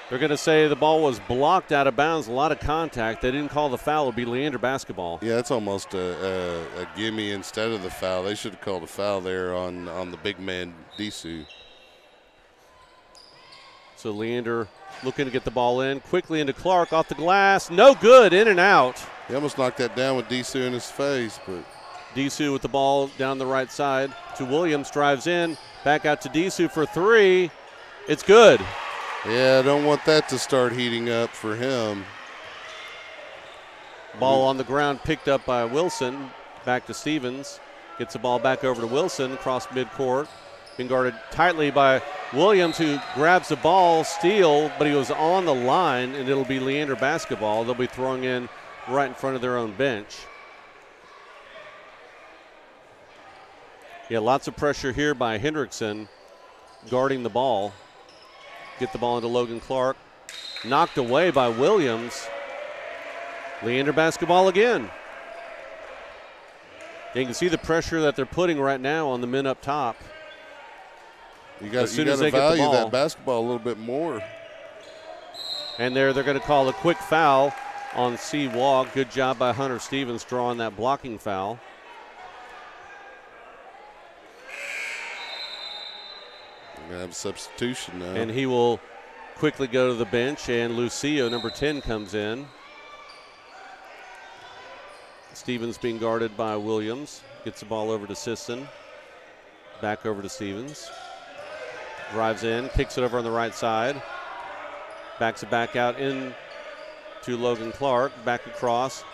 They're going to say the ball was blocked out of bounds, a lot of contact. They didn't call the foul. It'll be Leander basketball. Yeah, it's almost a gimme instead of the foul. They should have called a foul there on the big man, Disu. So Leander looking to get the ball in. Quickly into Clark, off the glass. No good, in and out. He almost knocked that down with Disu in his face, but Disu with the ball down the right side to Williams, drives in, back out to Disu for three. It's good. yeah, I don't want that to start heating up for him. Ball on the ground picked up by Wilson. Back to Stevens. Gets the ball back over to Wilson across midcourt. Being guarded tightly by Williams, who grabs the ball, steal, but he was on the line, and it'll be Leander basketball. They'll be throwing in right in front of their own bench. Yeah, lots of pressure here by Hendrickson guarding the ball. Get the ball into Logan Clark. Knocked away by Williams. Leander basketball again. You can see the pressure that they're putting right now on the men up top. You got to value that basketball a little bit more. And they're going to call a quick foul on C. Walk. Good job by Hunter Stevens drawing that blocking foul. We're going to have a substitution now. And he will quickly go to the bench, and Lucio, number 10, comes in. Stevens being guarded by Williams. Gets the ball over to Sisson. Back over to Stevens. Drives in, kicks it over on the right side. Backs it back out in to Logan Clark. Back across.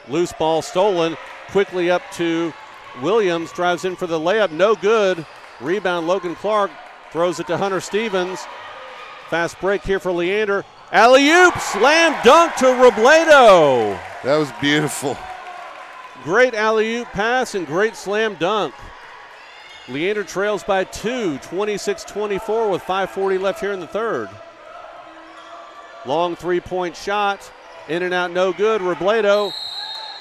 Loose ball stolen. Quickly up to Williams. Drives in for the layup. No good. Rebound Logan Clark. Throws it to Hunter Stevens. Fast break here for Leander. Alley-oop. Slam dunk to Robledo. That was beautiful. Great alley-oop pass and great slam dunk. Leander trails by 2, 26-24 with 5:40 left here in the third. Long three-point shot. In and out, no good. Robledo,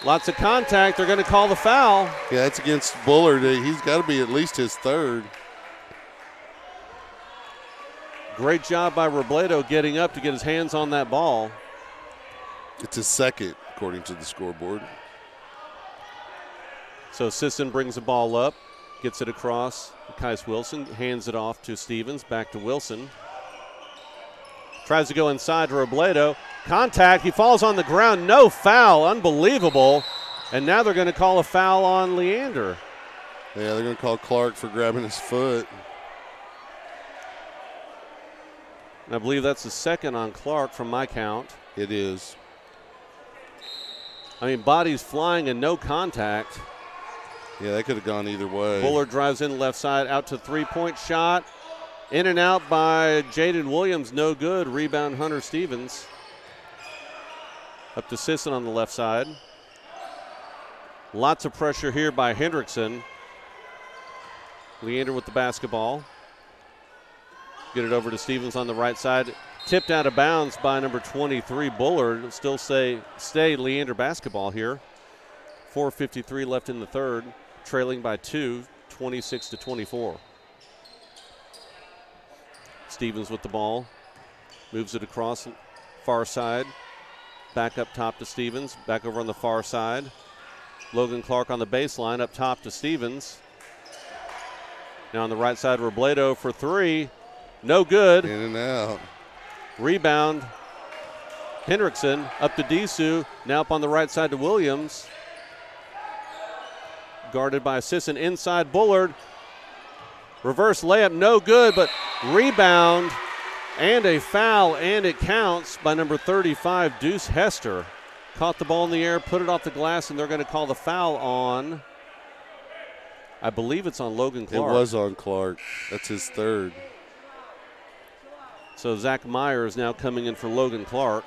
lots of contact. They're going to call the foul. Yeah, that's against Bullard. He's got to be at least his third. Great job by Robledo getting up to get his hands on that ball. It's his second, according to the scoreboard. So Sisson brings the ball up, gets it across. Kais Wilson hands it off to Stevens, back to Wilson. Tries to go inside to Robledo. Contact, he falls on the ground, no foul, unbelievable. And now they're going to call a foul on Leander. Yeah, they're going to call Clark for grabbing his foot. And I believe that's the second on Clark from my count. It is. I mean, bodies flying and no contact. Yeah, that could have gone either way. Bullard drives in left side, out to three-point shot. In and out by Jaden Williams, no good. Rebound Hunter Stevens. Up to Sisson on the left side. Lots of pressure here by Hendrickson. Leander with the basketball. Get it over to Stevens on the right side. Tipped out of bounds by number 23, Bullard. It'll still stay Leander basketball here. 4:53 left in the third. Trailing by 2, 26-24. Stevens with the ball. Moves it across far side. Back up top to Stevens. Back over on the far side. Logan Clark on the baseline. Up top to Stevens. Now on the right side, Robledo for three. No good. In and out. Rebound. Hendrickson up to Disu. Now up on the right side to Williams. Guarded by Sisson inside Bullard. Reverse layup, no good, but rebound and a foul, and it counts by number 35, Deuce Hester. Caught the ball in the air, put it off the glass, and they're going to call the foul on, I believe it's on Logan Clark. It was on Clark. That's his third. So Zach Meyer is now coming in for Logan Clark.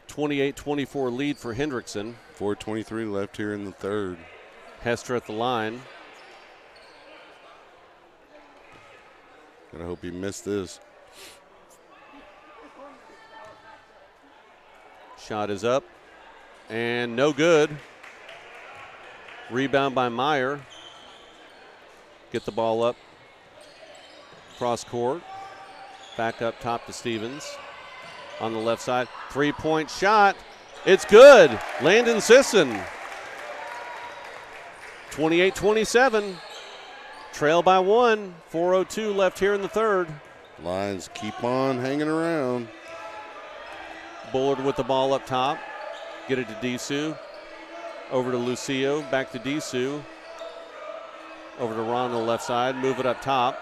(28-24) lead for Hendrickson. 4:23 left here in the third. Hester at the line. And I hope he missed this. Shot is up and no good. Rebound by Meyer. Get the ball up. Cross court. Back up top to Stevens. On the left side. Three-point shot. It's good. Landon Sisson. 28-27. trail by 1. 4:02 left here in the third. Lions keep on hanging around. Bullard with the ball up top. Get it to Disu. Over to Lucio. Back to Disu. Over to Ron on the left side. Move it up top.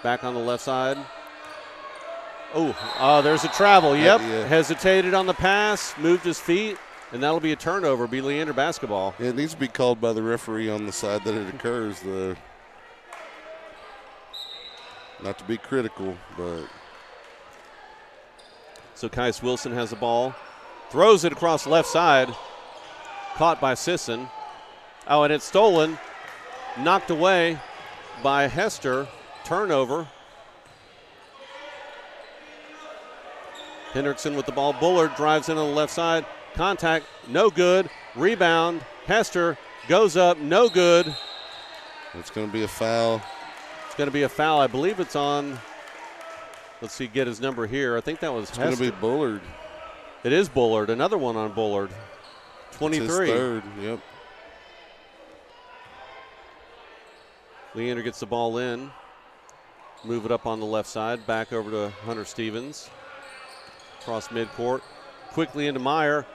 Back on the left side. Oh, there's a travel. Yep. Yeah. Hesitated on the pass. Moved his feet. And that'll be a turnover. Be Leander basketball. It needs to be called by the referee on the side that it occurs, though. Not to be critical, but. So Kais Wilson has the ball. Throws it across the left side. Caught by Sisson. Oh, and it's stolen. Knocked away by Hester. Turnover. Hendrickson with the ball. Bullard drives in on the left side. Contact, no good. Rebound. Hester goes up, no good. It's going to be a foul. It's going to be a foul. I believe it's on. Let's see, get his number here. I think that was Hester. It's going to be Bullard. It is Bullard. Another one on Bullard. 23. It's his third, yep. Leander gets the ball in. Move it up on the left side. Back over to Hunter Stevens. Across midcourt. Quickly into Meyer.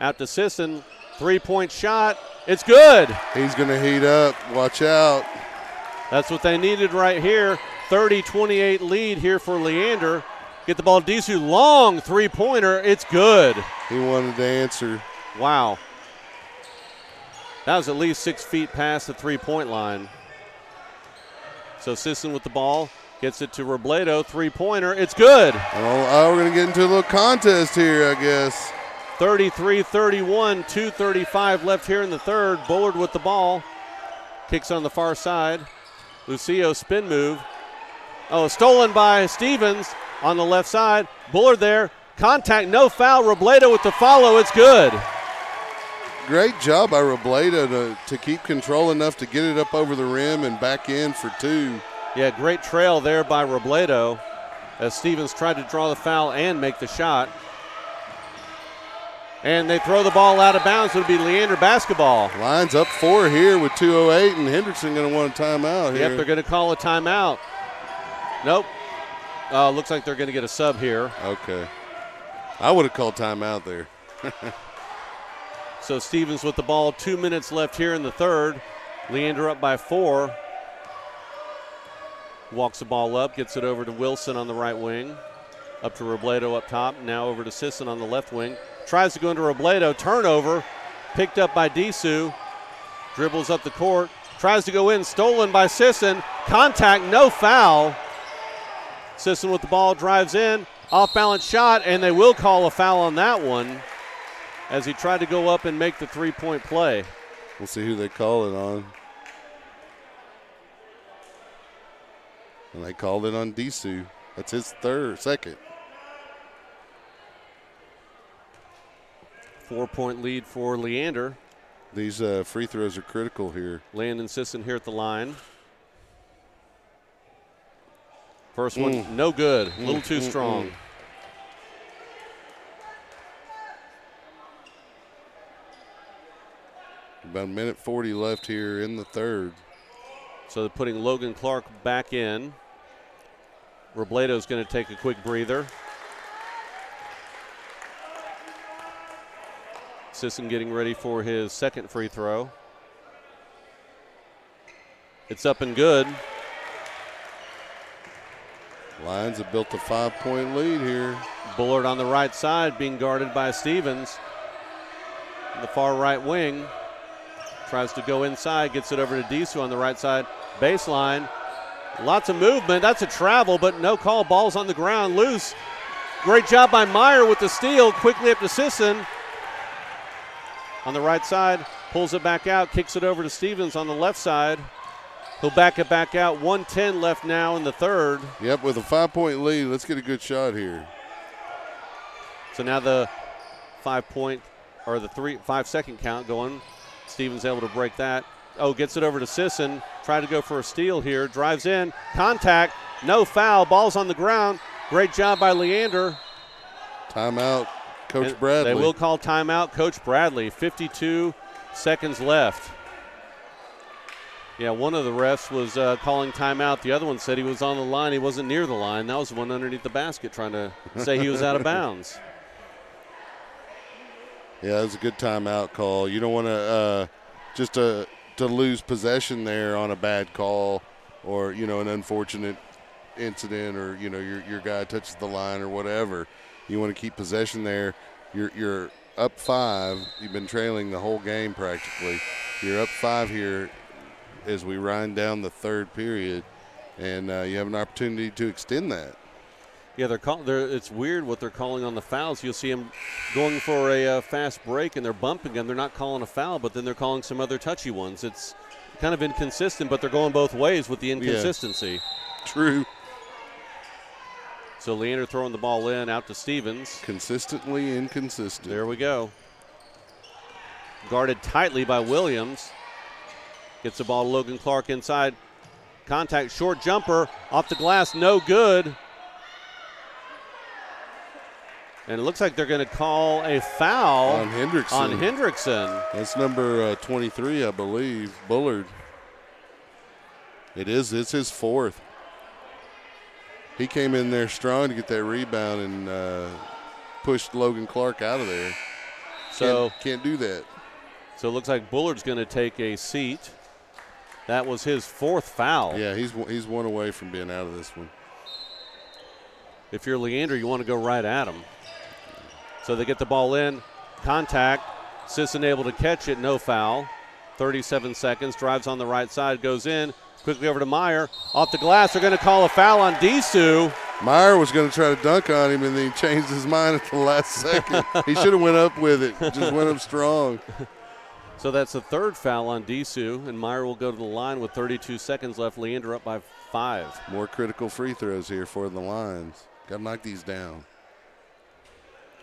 Out to Sisson. Three-point shot. It's good. He's going to heat up. Watch out. That's what they needed right here. 30-28 lead here for Leander. Get the ball to Disu. Long three-pointer. It's good. He wanted to answer. Wow. That was at least 6 feet past the three-point line. So Sisson with the ball. Gets it to Robledo. Three-pointer. It's good. Oh, we're going to get into a little contest here, I guess. 33-31. 2:35 left here in the third. Bullard with the ball. Kicks on the far side. Lucio spin move. Oh, stolen by Stevens on the left side. Bullard there. Contact, no foul. Robledo with the follow. It's good. Great job by Robledo to keep control enough to get it up over the rim and back in for 2. Yeah, great trail there by Robledo as Stevens tried to draw the foul and make the shot. And they throw the ball out of bounds. It'll be Leander basketball. Lions up 4 here with 2:08, and Hendrickson going to want a timeout here. Yep, they're going to call a timeout. Nope. Looks like they're going to get a sub here. Okay. I would have called timeout there. So Stevens with the ball. 2 minutes left here in the third. Leander up by 4. Walks the ball up, gets it over to Wilson on the right wing. Up to Robledo up top. Now over to Sisson on the left wing. Tries to go into Robledo. Turnover. Picked up by Disu. Dribbles up the court. Tries to go in. Stolen by Sisson. Contact, no foul. Sisson with the ball. Drives in. Off-balance shot, and they will call a foul on that one as he tried to go up and make the three-point play. We'll see who they call it on. And they called it on Disu. That's his second. 4-point lead for Leander. These free throws are critical here. Landon Sisson here at the line. First one, no good. A little too strong. About a minute 40 left here in the third. So they're putting Logan Clark back in. Robledo's going to take a quick breather. Sisson getting ready for his second free throw. It's up and good. Lions have built a 5-point lead here. Bullard on the right side being guarded by Stevens. In the far right wing. Tries to go inside, gets it over to Disu on the right side. Baseline. Lots of movement. That's a travel, but no call. Ball's on the ground, loose. Great job by Meyer with the steal. Quickly up to Sisson. On the right side, pulls it back out, kicks it over to Stevens on the left side. He'll back it back out. 1:10 left now in the third. Yep, with a 5-point lead, let's get a good shot here. So now the 5-second count going. Stevens able to break that. Oh, gets it over to Sisson. Try to go for a steal here. Drives in. Contact. No foul. Ball's on the ground. Great job by Leander. Timeout, Coach Bradley. They will call timeout, Coach Bradley. 52 seconds left. Yeah, one of the refs was calling timeout. The other one said he was on the line. He wasn't near the line. That was the one underneath the basket trying to say he was out of bounds. Yeah, that was a good timeout call. You don't want to just to lose possession there on a bad call or, an unfortunate incident or, your guy touches the line or whatever. You want to keep possession there. You're up 5. You've been trailing the whole game practically. You're up 5 here as we wind down the third period, and you have an opportunity to extend that. Yeah, it's weird what they're calling on the fouls. You'll see them going for a fast break, and they're bumping them. They're not calling a foul, but then they're calling some other touchy ones. It's kind of inconsistent, but they're going both ways with the inconsistency. Yeah. True. So Leander throwing the ball in, out to Stevens. Consistently inconsistent. There we go. Guarded tightly by Williams. Gets the ball to Logan Clark inside. Contact, short jumper, off the glass, no good. And it looks like they're going to call a foul on Hendrickson. That's number 23, I believe, Bullard. It is. It's his 4th. He came in there strong to get that rebound and pushed Logan Clark out of there. So can't do that. So it looks like Bullard's going to take a seat. That was his 4th foul. Yeah, he's one away from being out of this one. If you're Leander, you want to go right at him. So they get the ball in, contact. Sisson able to catch it, no foul. 37 seconds, drives on the right side, goes in. Quickly over to Meyer. Off the glass, they're going to call a foul on Disu. Meyer was going to try to dunk on him, and then he changed his mind at the last second. He should have went up with it, just went up strong. So that's the 3rd foul on Disu, and Meyer will go to the line with 32 seconds left. Leander up by 5. More critical free throws here for the Lions. Got to knock these down.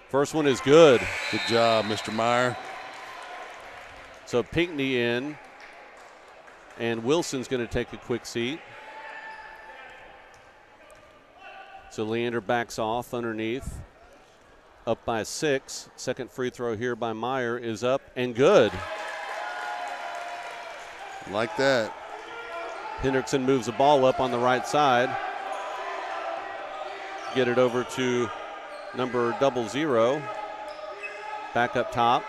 First one is good. Good job, Mr. Meyer. So Pinckney in, and Wilson's going to take a quick seat. So Leander backs off underneath. Up by 6. Second free throw here by Meyer is up and good. Like that. Hendrickson moves the ball up on the right side. Get it over to number 00. Back up top.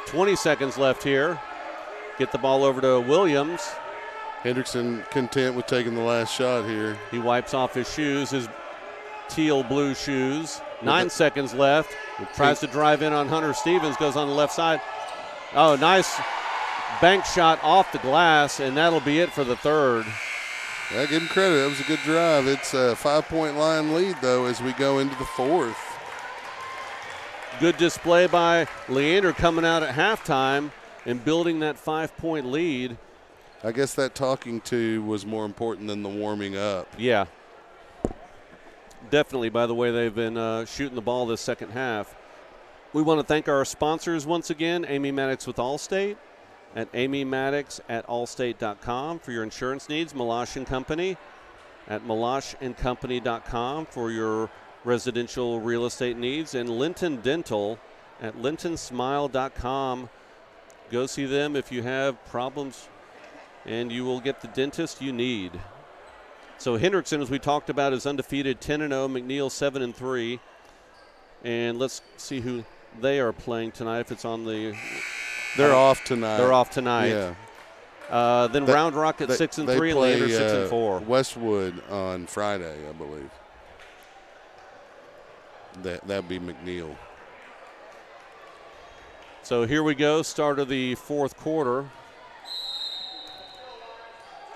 20 seconds left here. Get the ball over to Williams. Hendrickson content with taking the last shot here. He wipes off his shoes, his teal blue shoes. 9 seconds left. Tries to drive in on Hunter Stevens, goes on the left side. Oh, nice bank shot off the glass, and that'll be it for the 3rd. Yeah, give him credit. That was a good drive. It's a 5-point line lead, though, as we go into the 4th. Good display by Leander coming out at halftime and building that 5-point lead. I guess that talking to was more important than the warming up. Yeah. Definitely, by the way they've been shooting the ball this second half. We want to thank our sponsors once again, Amy Maddox with Allstate at amymaddox@allstate.com for your insurance needs, Malash & Company at malashandcompany.com for your residential real estate needs, and Linton Dental at lintonsmile.com. Go see them if you have problems, and you will get the dentist you need. So Hendrickson, as we talked about, is undefeated, 10-0. McNeil 7-3. And let's see who they are playing tonight. If it's on the, they're off tonight. They're off tonight. Yeah. Then Round Rock at 6-3, and Leander 6-4. Westwood on Friday, I believe. That'd be McNeil. So here we go, start of the 4th quarter.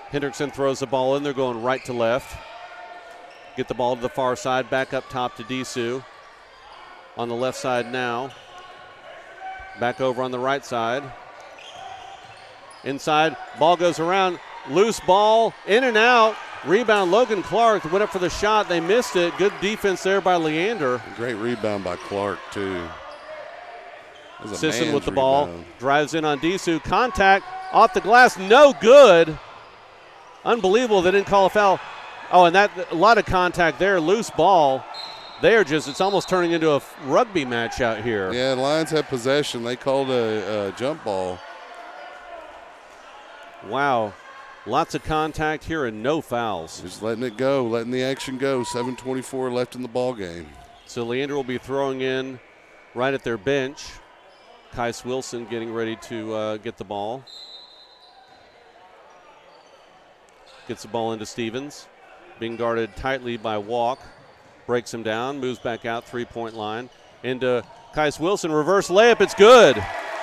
Hendrickson throws the ball in. They're going right to left. Get the ball to the far side, back up top to Disu. On the left side now. Back over on the right side. Inside, ball goes around. Loose ball, in and out. Rebound, Logan Clark went up for the shot. They missed it. Good defense there by Leander. Great rebound by Clark, too. Sisson with the ball. Drives in on Disu. Contact off the glass. No good. Unbelievable they didn't call a foul. Oh, and a lot of contact there. Loose ball. It's almost turning into a rugby match out here. Yeah, the Lions have possession. They called a jump ball. Wow. Lots of contact here and no fouls. Just letting it go, letting the action go. 7:24 left in the ball game. So Leander will be throwing in right at their bench. Kais Wilson getting ready to get the ball. Gets the ball into Stevens. Being guarded tightly by Walk. Breaks him down, moves back out, three-point line. Into Kais Wilson, reverse layup, it's good.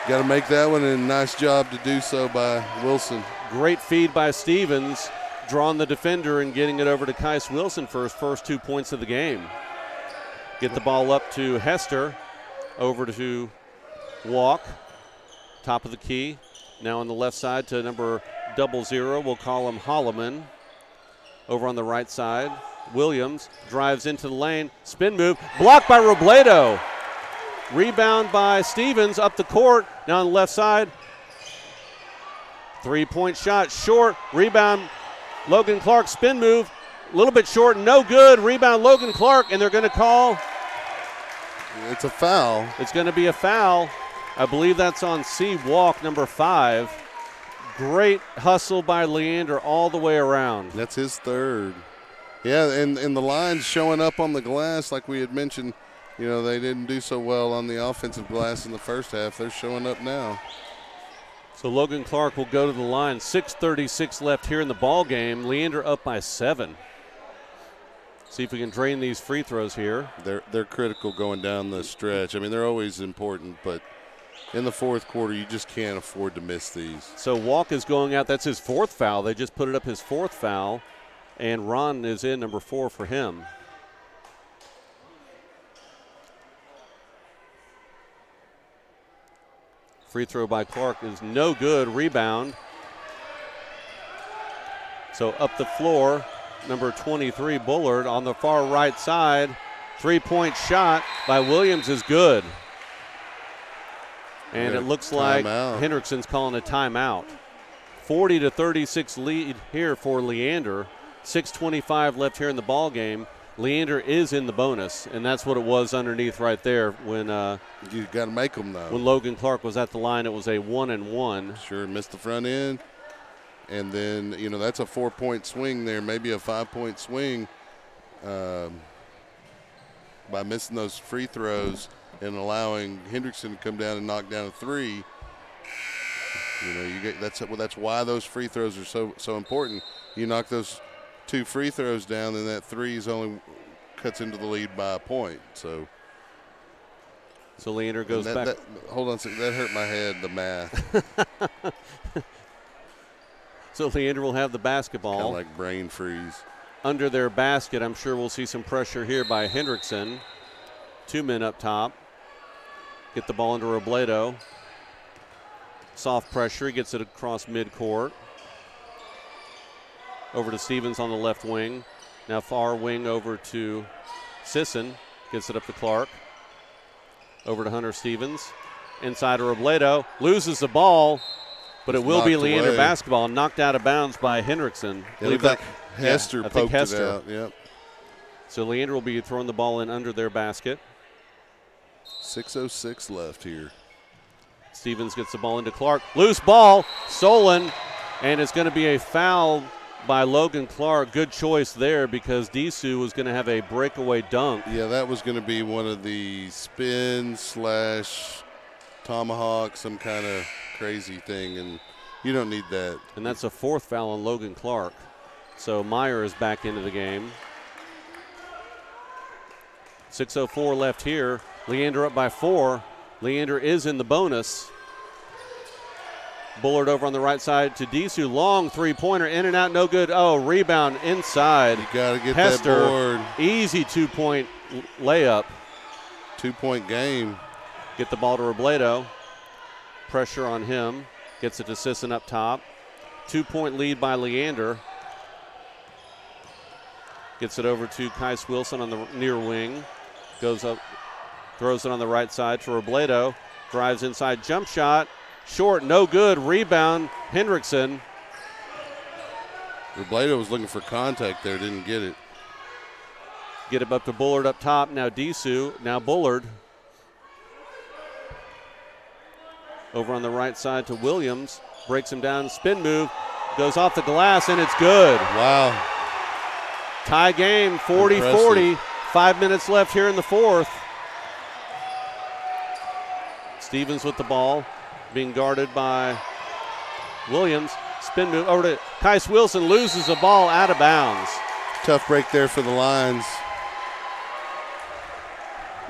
Got to make that one, and nice job to do so by Wilson. Great feed by Stevens, drawing the defender and getting it over to Kais Wilson for his first 2 points of the game. Get the ball up to Hester, over to Walk, top of the key. Now on the left side to number 00, we'll call him Holloman. Over on the right side, Williams drives into the lane, spin move, blocked by Robledo. Rebound by Stevens up the court. Now on the left side, three-point shot, short, rebound, Logan Clark, spin move, a little bit short, no good, rebound Logan Clark, and they're going to call. It's a foul. It's going to be a foul. I believe that's on C. Walk, number 5. Great hustle by Leander all the way around. That's his third. Yeah, and the Lions showing up on the glass like we had mentioned. You know, they didn't do so well on the offensive glass in the first half. They're showing up now. So Logan Clark will go to the line. 6:36 left here in the ball game. Leander up by 7. See if we can drain these free throws here. They're critical going down the stretch. I mean, they're always important, but in the fourth quarter, you just can't afford to miss these. So Walk is going out. That's his 4th foul. They just put it up his 4th foul, and Ron is in, number 4 for him. Free throw by Clark is no good. Rebound. So up the floor, number 23, Bullard on the far right side. Three-point shot by Williams is good. And it looks like Hendrickson's calling a timeout. 40-36 lead here for Leander. 6:25 left here in the ball game. Leander is in the bonus, and that's what it was underneath right there when you got to make them though. When Logan Clark was at the line, it was a 1-and-1. Sure, missed the front end, and then you know that's a 4-point swing there, maybe a 5-point swing by missing those free throws and allowing Hendrickson to come down and knock down a 3. You know, you get that's why those free throws are so important. You knock those 2 free throws down, then that 3 is only cuts into the lead by a point. So Leander goes back. Hold on a second. That hurt my head, the math. So Leander will have the basketball. Kind of like brain freeze. Under their basket, I'm sure we'll see some pressure here by Hendrickson. 2 men up top. Get the ball into Robledo. Soft pressure. He gets it across midcourt. Over to Stevens on the left wing. Now far wing over to Sisson. Gets it up to Clark. Over to Hunter Stevens. Inside to Robledo. Loses the ball, but it will be Leander away. Basketball. Knocked out of bounds by Hendrickson. Hester poked it out. Yep. So Leander will be throwing the ball in under their basket. 6:06 left here. Stevens gets the ball into Clark. Loose ball. Stolen. And it's going to be a foul by Logan Clark. Good choice there because Disu was going to have a breakaway dunk. Yeah, that was going to be one of the spin / tomahawk, some kind of crazy thing, and you don't need that. And that's a 4th foul on Logan Clark. So Meyer is back into the game. 6:04 left here. Leander up by 4. Leander is in the bonus. Bullard over on the right side to Disu. Long three-pointer, in and out, no good. Oh, rebound inside. You got to get Hester, that board. Easy 2-point layup. 2-point game. Get the ball to Robledo. Pressure on him. Gets it to Sisson up top. 2-point lead by Leander. Gets it over to Kais Wilson on the near wing. Goes up, throws it on the right side to Robledo. Drives inside, jump shot. Short, no good. Rebound, Hendrickson. Robledo was looking for contact there, didn't get it. Get it up to Bullard up top. Now Disu, now Bullard. Over on the right side to Williams. Breaks him down, spin move. Goes off the glass, and it's good. Wow. Tie game, 40-40. 5 minutes left here in the fourth. Stevens with the ball, being guarded by Williams. Spin move over to Kais Wilson, loses the ball out of bounds. Tough break there for the Lions.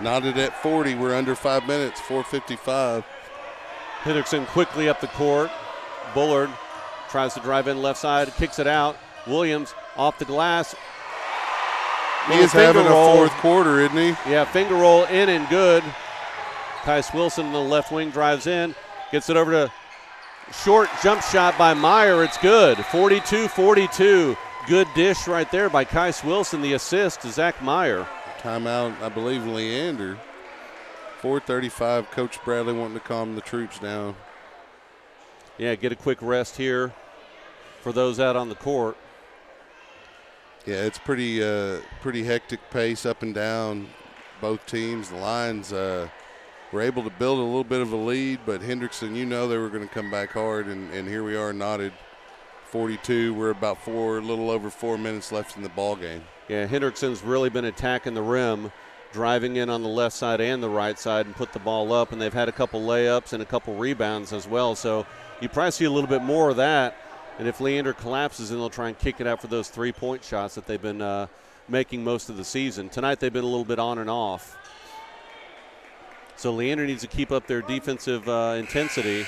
Knotted at 40. We're under 5 minutes, 4:55. Hendrickson quickly up the court. Bullard tries to drive in left side, kicks it out. Williams off the glass. He is having a fourth quarter, isn't he? Yeah, finger roll in and good. Kais Wilson in the left wing drives in, gets it over to short jump shot by Meyer. It's good. 42-42. Good dish right there by Kais Wilson. The assist to Zach Meyer. Timeout, I believe, Leander. 4:35. Coach Bradley wanting to calm the troops down. Yeah, get a quick rest here for those out on the court. Yeah, it's pretty hectic pace up and down both teams. The Lions were able to build a little bit of a lead, but Hendrickson, you know they were going to come back hard, and here we are knotted 42. We're about a little over 4 minutes left in the ball game. Yeah, Hendrickson's really been attacking the rim, driving in on the left side and the right side and put the ball up, and they've had a couple layups and a couple rebounds as well. So you probably see a little bit more of that. And if Leander collapses, then they'll try and kick it out for those three-point shots that they've been making most of the season. Tonight they've been a little bit on and off. So Leander needs to keep up their defensive intensity.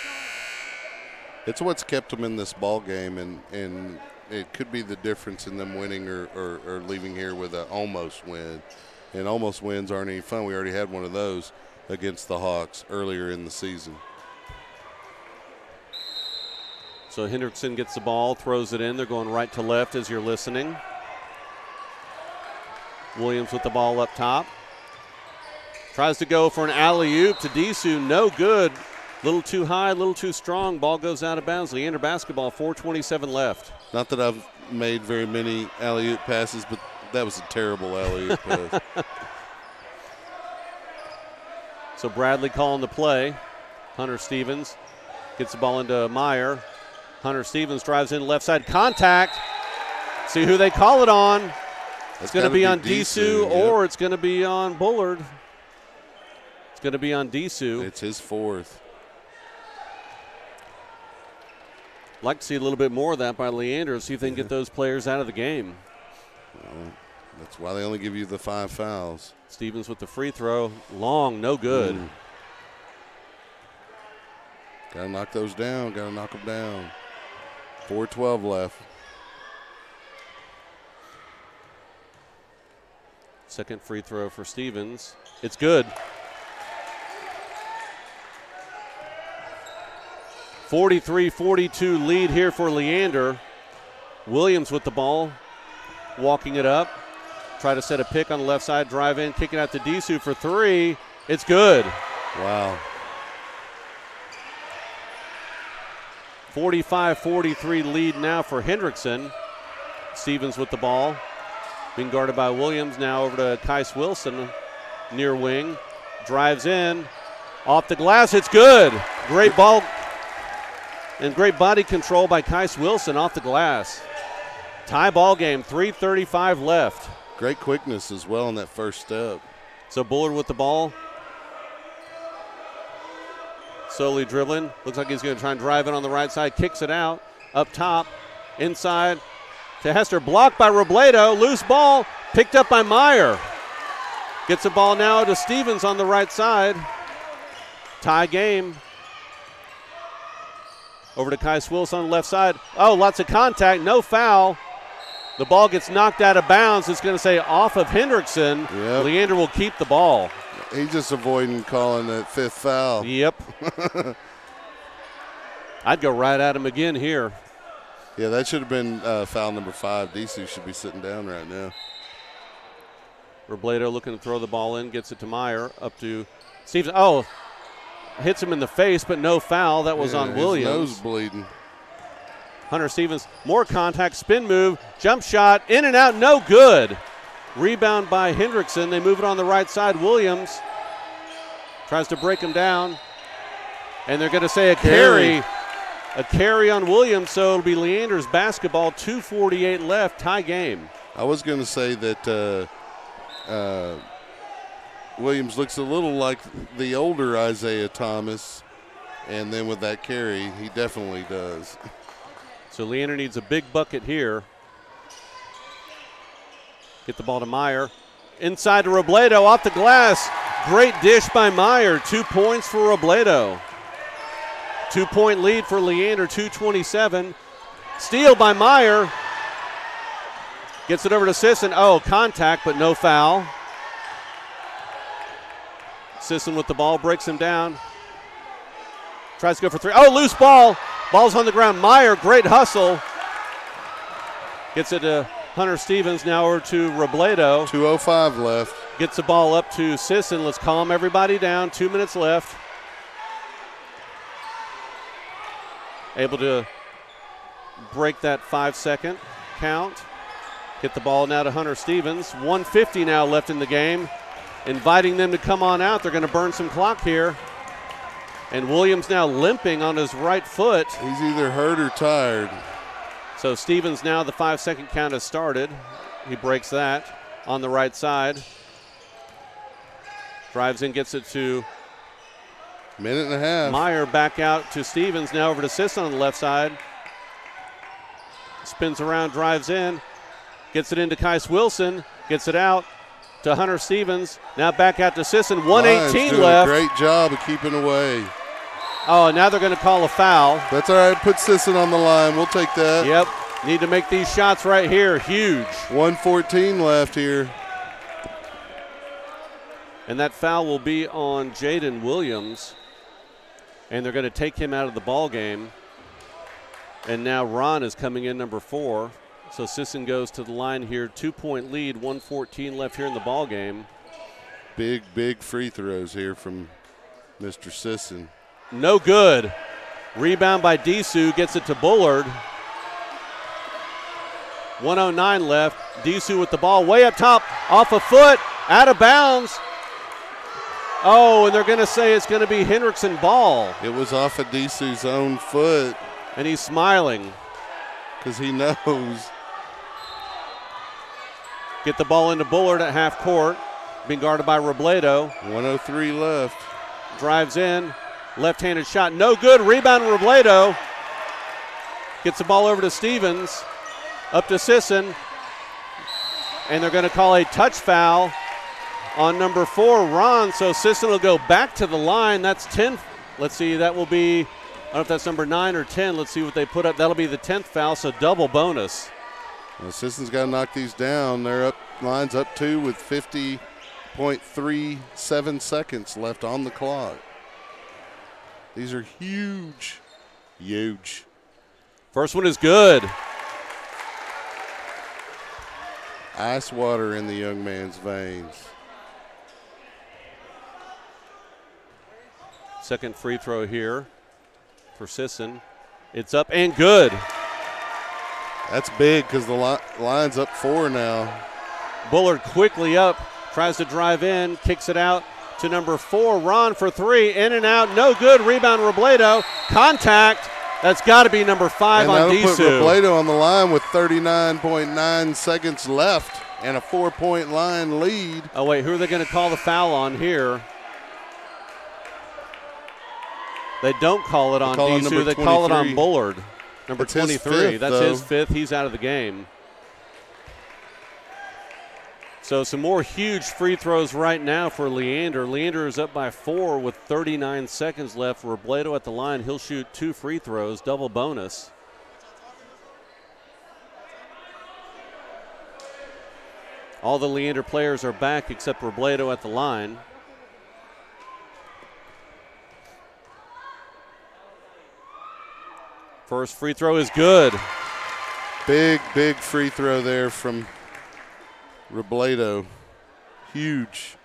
It's what's kept them in this ball game, and it could be the difference in them winning or leaving here with an almost win. And almost wins aren't any fun. We already had one of those against the Hawks earlier in the season. So Hendrickson gets the ball, throws it in. They're going right to left as you're listening. Williams with the ball up top. Tries to go for an alley-oop to Disu. No good. Little too high, a little too strong. Ball goes out of bounds. Leander basketball, 4:27 left. Not that I've made very many alley-oop passes, but that was a terrible alley-oop pass. So Bradley calling the play. Hunter Stevens gets the ball into Meyer. Hunter Stevens drives in left side. Contact. See who they call it on. It's going to be on Disu, or it's going to be on Bullard. It's going to be on Disu. It's his fourth. Like to see a little bit more of that by Leander, see if they can get those players out of the game. Well, that's why they only give you the 5 fouls. Stevens with the free throw. Long, no good. Got to knock those down. Got to knock them down. 4:12 left. Second free throw for Stevens. It's good. 43-42 lead here for Leander. Williams with the ball, walking it up. Try to set a pick on the left side, drive in, kick it out to Disu for three. It's good. Wow. 45-43 lead now for Hendrickson. Stevens with the ball, being guarded by Williams. Now over to Kais Wilson, near wing. Drives in, off the glass, it's good. Great ball and great body control by Kais Wilson off the glass. Tie ball game, 3:35 left. Great quickness as well in that first step. So Bullard with the ball. Slowly dribbling. Looks like he's going to try and drive in on the right side. Kicks it out. Up top. Inside to Hester. Blocked by Robledo. Loose ball. Picked up by Meyer. Gets the ball now to Stevens on the right side. Tie game. Over to Kais Wilson on the left side. Oh, lots of contact. No foul. The ball gets knocked out of bounds. It's going to say off of Hendrickson. Yep. Leander will keep the ball. He's just avoiding calling that 5th foul. Yep. I'd go right at him again here. Yeah, that should have been foul number 5. Disu should be sitting down right now. Robledo looking to throw the ball in, gets it to Meyer, up to Stevens. Oh, hits him in the face, but no foul. That was on Williams. His nose bleeding. Hunter Stevens, more contact, spin move, jump shot, in and out, no good. Rebound by Hendrickson. They move it on the right side. Williams tries to break him down, and they're going to say a carry. a carry on Williams, so it'll be Leander's basketball, 2:48 left, tie game. I was going to say that Williams looks a little like the older Isaiah Thomas, and then with that carry, he definitely does. So Leander needs a big bucket here. Get the ball to Meyer. Inside to Robledo, off the glass. Great dish by Meyer, 2 points for Robledo. 2-point lead for Leander, 2:27. Steal by Meyer. Gets it over to Sisson. Oh, contact, but no foul. Sisson with the ball, breaks him down. Tries to go for three. Oh, loose ball. Ball's on the ground. Meyer, great hustle. Gets it to Hunter Stevens, now over to Robledo. 2:05 left. Gets the ball up to Sisson. Let's calm everybody down. 2 minutes left. Able to break that 5-second count. Get the ball now to Hunter Stevens. 1:50 now left in the game. Inviting them to come on out. They're going to burn some clock here. And Williams now limping on his right foot. He's either hurt or tired. So Stevens now, the 5-second count has started. He breaks that on the right side. Drives in, gets it to minute and a half. Meyer back out to Stevens, now over to Sisson on the left side. Spins around, drives in, gets it into Kais Wilson, gets it out to Hunter Stevens. Now back out to Sisson, 1:18 left. Great job of keeping away. Oh, now they're going to call a foul. That's all right. Put Sisson on the line. We'll take that. Yep. Need to make these shots right here. Huge. 1:14 left here. And that foul will be on Jaden Williams. And they're going to take him out of the ball game. And now Ron is coming in, number 4. So Sisson goes to the line here. 2-point lead, 1:14 left here in the ball game. Big free throws here from Mr. Sisson. No good. Rebound by Disu, gets it to Bullard. 1:09 left. Disu with the ball way up top, off a foot, out of bounds. Oh, and they're going to say it's going to be Hendrickson ball. It was off of Disu's own foot. And he's smiling. Because he knows. Get the ball into Bullard at half court. Being guarded by Robledo. 1:03 left. Drives in. Left-handed shot. No good. Rebound Robledo. Gets the ball over to Stevens. Up to Sisson. And they're going to call a touch foul on number 4, Ron. So Sisson will go back to the line. That's 10. Let's see. That will be, I don't know if that's number 9 or 10. Let's see what they put up. That'll be the 10th foul, so double bonus. Well, Sisson's got to knock these down. They're up, lines up 2 with 50.37 seconds left on the clock. These are huge. Huge. First one is good. Ice water in the young man's veins. Second free throw here for Sisson. It's up and good. That's big because the line's up 4 now. Bullard quickly up, tries to drive in, kicks it out to number 4, Ron for 3, in and out, no good. Rebound Robledo, contact. That's got to be number 5 on Disu. Put Robledo on the line with 39.9 seconds left and a 4-point line lead. Oh wait, who are they going to call the foul on here? They don't call it on Disu. They call it on Bullard. Number 23. That's his 5th. He's out of the game. So some more huge free throws right now for Leander. Leander is up by 4 with 39 seconds left. Robledo at the line. He'll shoot 2 free throws, double bonus. All the Leander players are back except Robledo at the line. First free throw is good. Big free throw there from Robledo. Huge.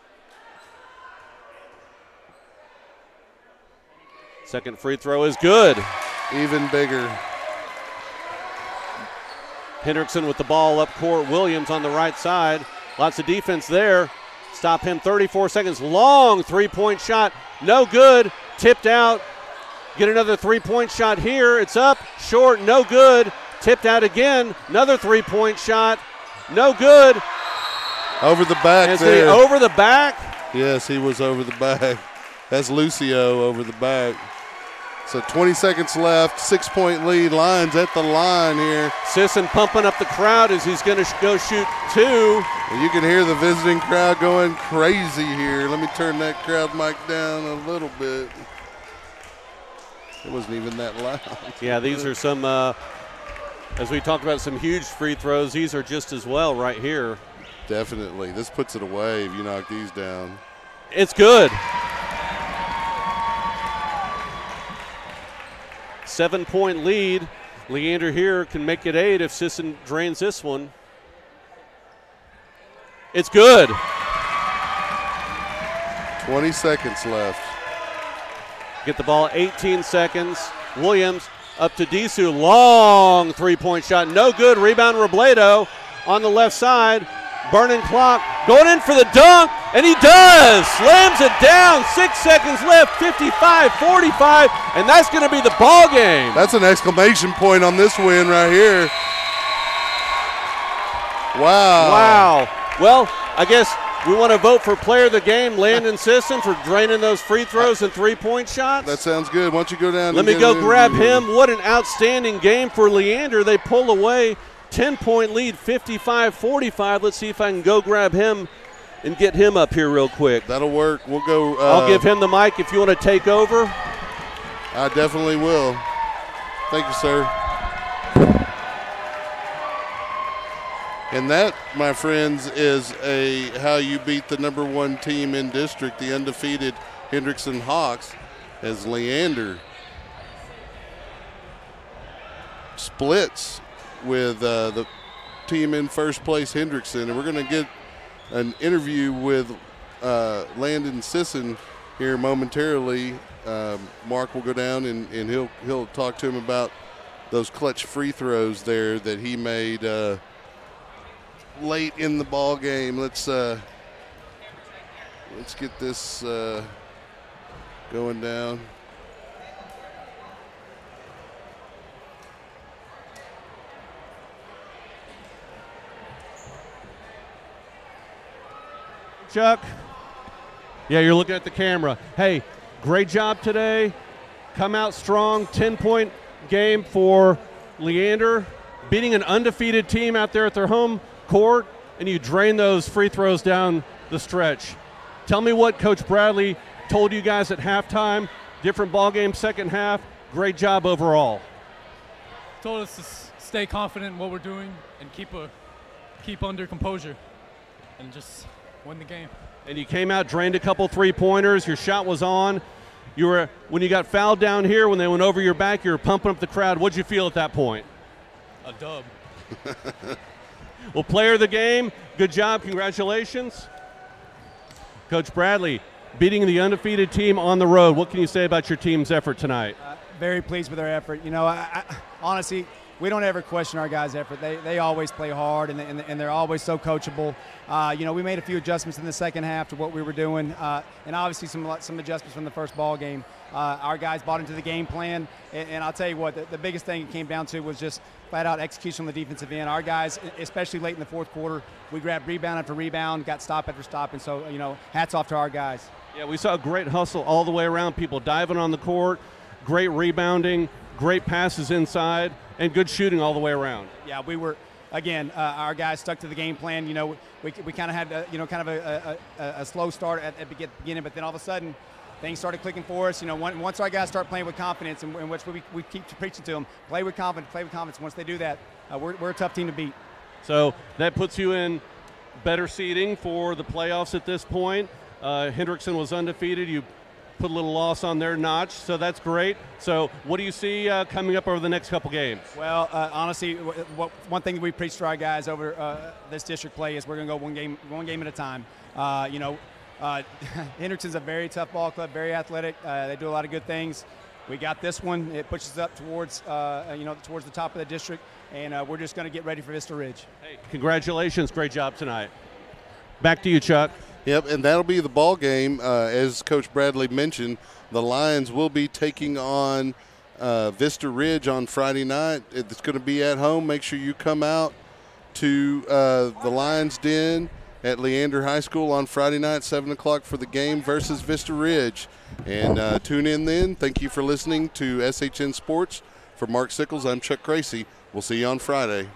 Second free throw is good. Even bigger. Hendrickson with the ball up court. Williams on the right side. Lots of defense there. Stop him, 34 seconds. Long three-point shot. No good. Tipped out. Get another three-point shot here. It's up, short, no good. Tipped out again. Another three-point shot, no good. Over the back there. Over the back? Yes, he was over the back. That's Lucio over the back. So 20 seconds left, 6-point lead. Lions at the line here. Sisson pumping up the crowd as he's going to go shoot two. You can hear the visiting crowd going crazy here. Let me turn that crowd mic down a little bit. It wasn't even that loud. Yeah, these are some, as we talked about, some huge free throws. These are just as well right here. Definitely. This puts it away if you knock these down. It's good. 7-point lead. Leander here can make it 8 if Sisson drains this one. It's good. 20 seconds left. Get the ball 18 seconds. Williams up to Disu. Long three-point shot. No good. Rebound Robledo on the left side. Burning clock. Going in for the dunk. And he does. Slams it down. 6 seconds left. 55-45. And that's going to be the ball game. That's an exclamation point on this win right here. Wow. Wow. Well, I guess we want to vote for player of the game, Landon Sisson, for draining those free throws and three-point shots. That sounds good. Why don't you go down? Let me go grab him. What an outstanding game for Leander. They pull away. 10-point lead, 55-45. Let's see if I can go grab him and get him up here real quick. That'll work. We'll go. I'll give him the mic if you want to take over. I definitely will. Thank you, sir. And that, my friends, is how you beat the #1 team in district, the undefeated Hendrickson Hawks, as Leander splits with the team in first place, Hendrickson. And we're going to get an interview with Landon Sisson here momentarily. Mark will go down and he'll talk to him about those clutch free throws there that he made late in the ball game. Let's get this going down. Chuck. Yeah, you're looking at the camera. Hey, great job today. Come out strong. 10-point game for Leander, beating an undefeated team out there at their home court, and you drain those free throws down the stretch. Tell me what Coach Bradley told you guys at halftime. Different ball game, second half. Great job overall. Told us to stay confident in what we're doing and keep under composure and just win the game. And you came out, drained a couple three-pointers. Your shot was on. When you got fouled down here, when they went over your back, you were pumping up the crowd. What'd you feel at that point? A dub. Well, player of the game, good job, congratulations. Coach Bradley, beating the undefeated team on the road. What can you say about your team's effort tonight? Very pleased with their effort. You know, I honestly, we don't ever question our guys' effort. They always play hard, and they're always so coachable. You know, we made a few adjustments in the second half to what we were doing, and obviously some adjustments from the first ball game. Our guys bought into the game plan, and I'll tell you what, the biggest thing it came down to was just flat-out execution on the defensive end. Our guys, especially late in the fourth quarter, we grabbed rebound after rebound, got stop after stop, and so, you know, hats off to our guys. Yeah, we saw a great hustle all the way around, people diving on the court, great rebounding, great passes inside, and good shooting all the way around. Yeah, we were, again, our guys stuck to the game plan. You know, we kind of had, you know, kind of a slow start at the beginning, but then all of a sudden things started clicking for us. You know, once our guys start playing with confidence, in which we keep preaching to them, play with confidence. Once they do that, we're a tough team to beat. So that puts you in better seeding for the playoffs at this point. Hendrickson was undefeated. You put a little loss on their notch, so that's great. So what do you see coming up over the next couple games? Well, honestly, one thing that we preach to our guys over this district play is we're going to go one game at a time. You know, Hendrickson's a very tough ball club, very athletic. They do a lot of good things. We got this one. It pushes up towards, you know, towards the top of the district, and we're just going to get ready for Vista Ridge. Hey, congratulations. Great job tonight. Back to you, Chuck. Yep, and that'll be the ball game. As Coach Bradley mentioned, the Lions will be taking on Vista Ridge on Friday night. It's going to be at home. Make sure you come out to the Lions Den at Leander High School on Friday night, 7 o'clock for the game versus Vista Ridge. And tune in then. Thank you for listening to SHN Sports. For Mark Sickles, I'm Chuck Kracy. We'll see you on Friday.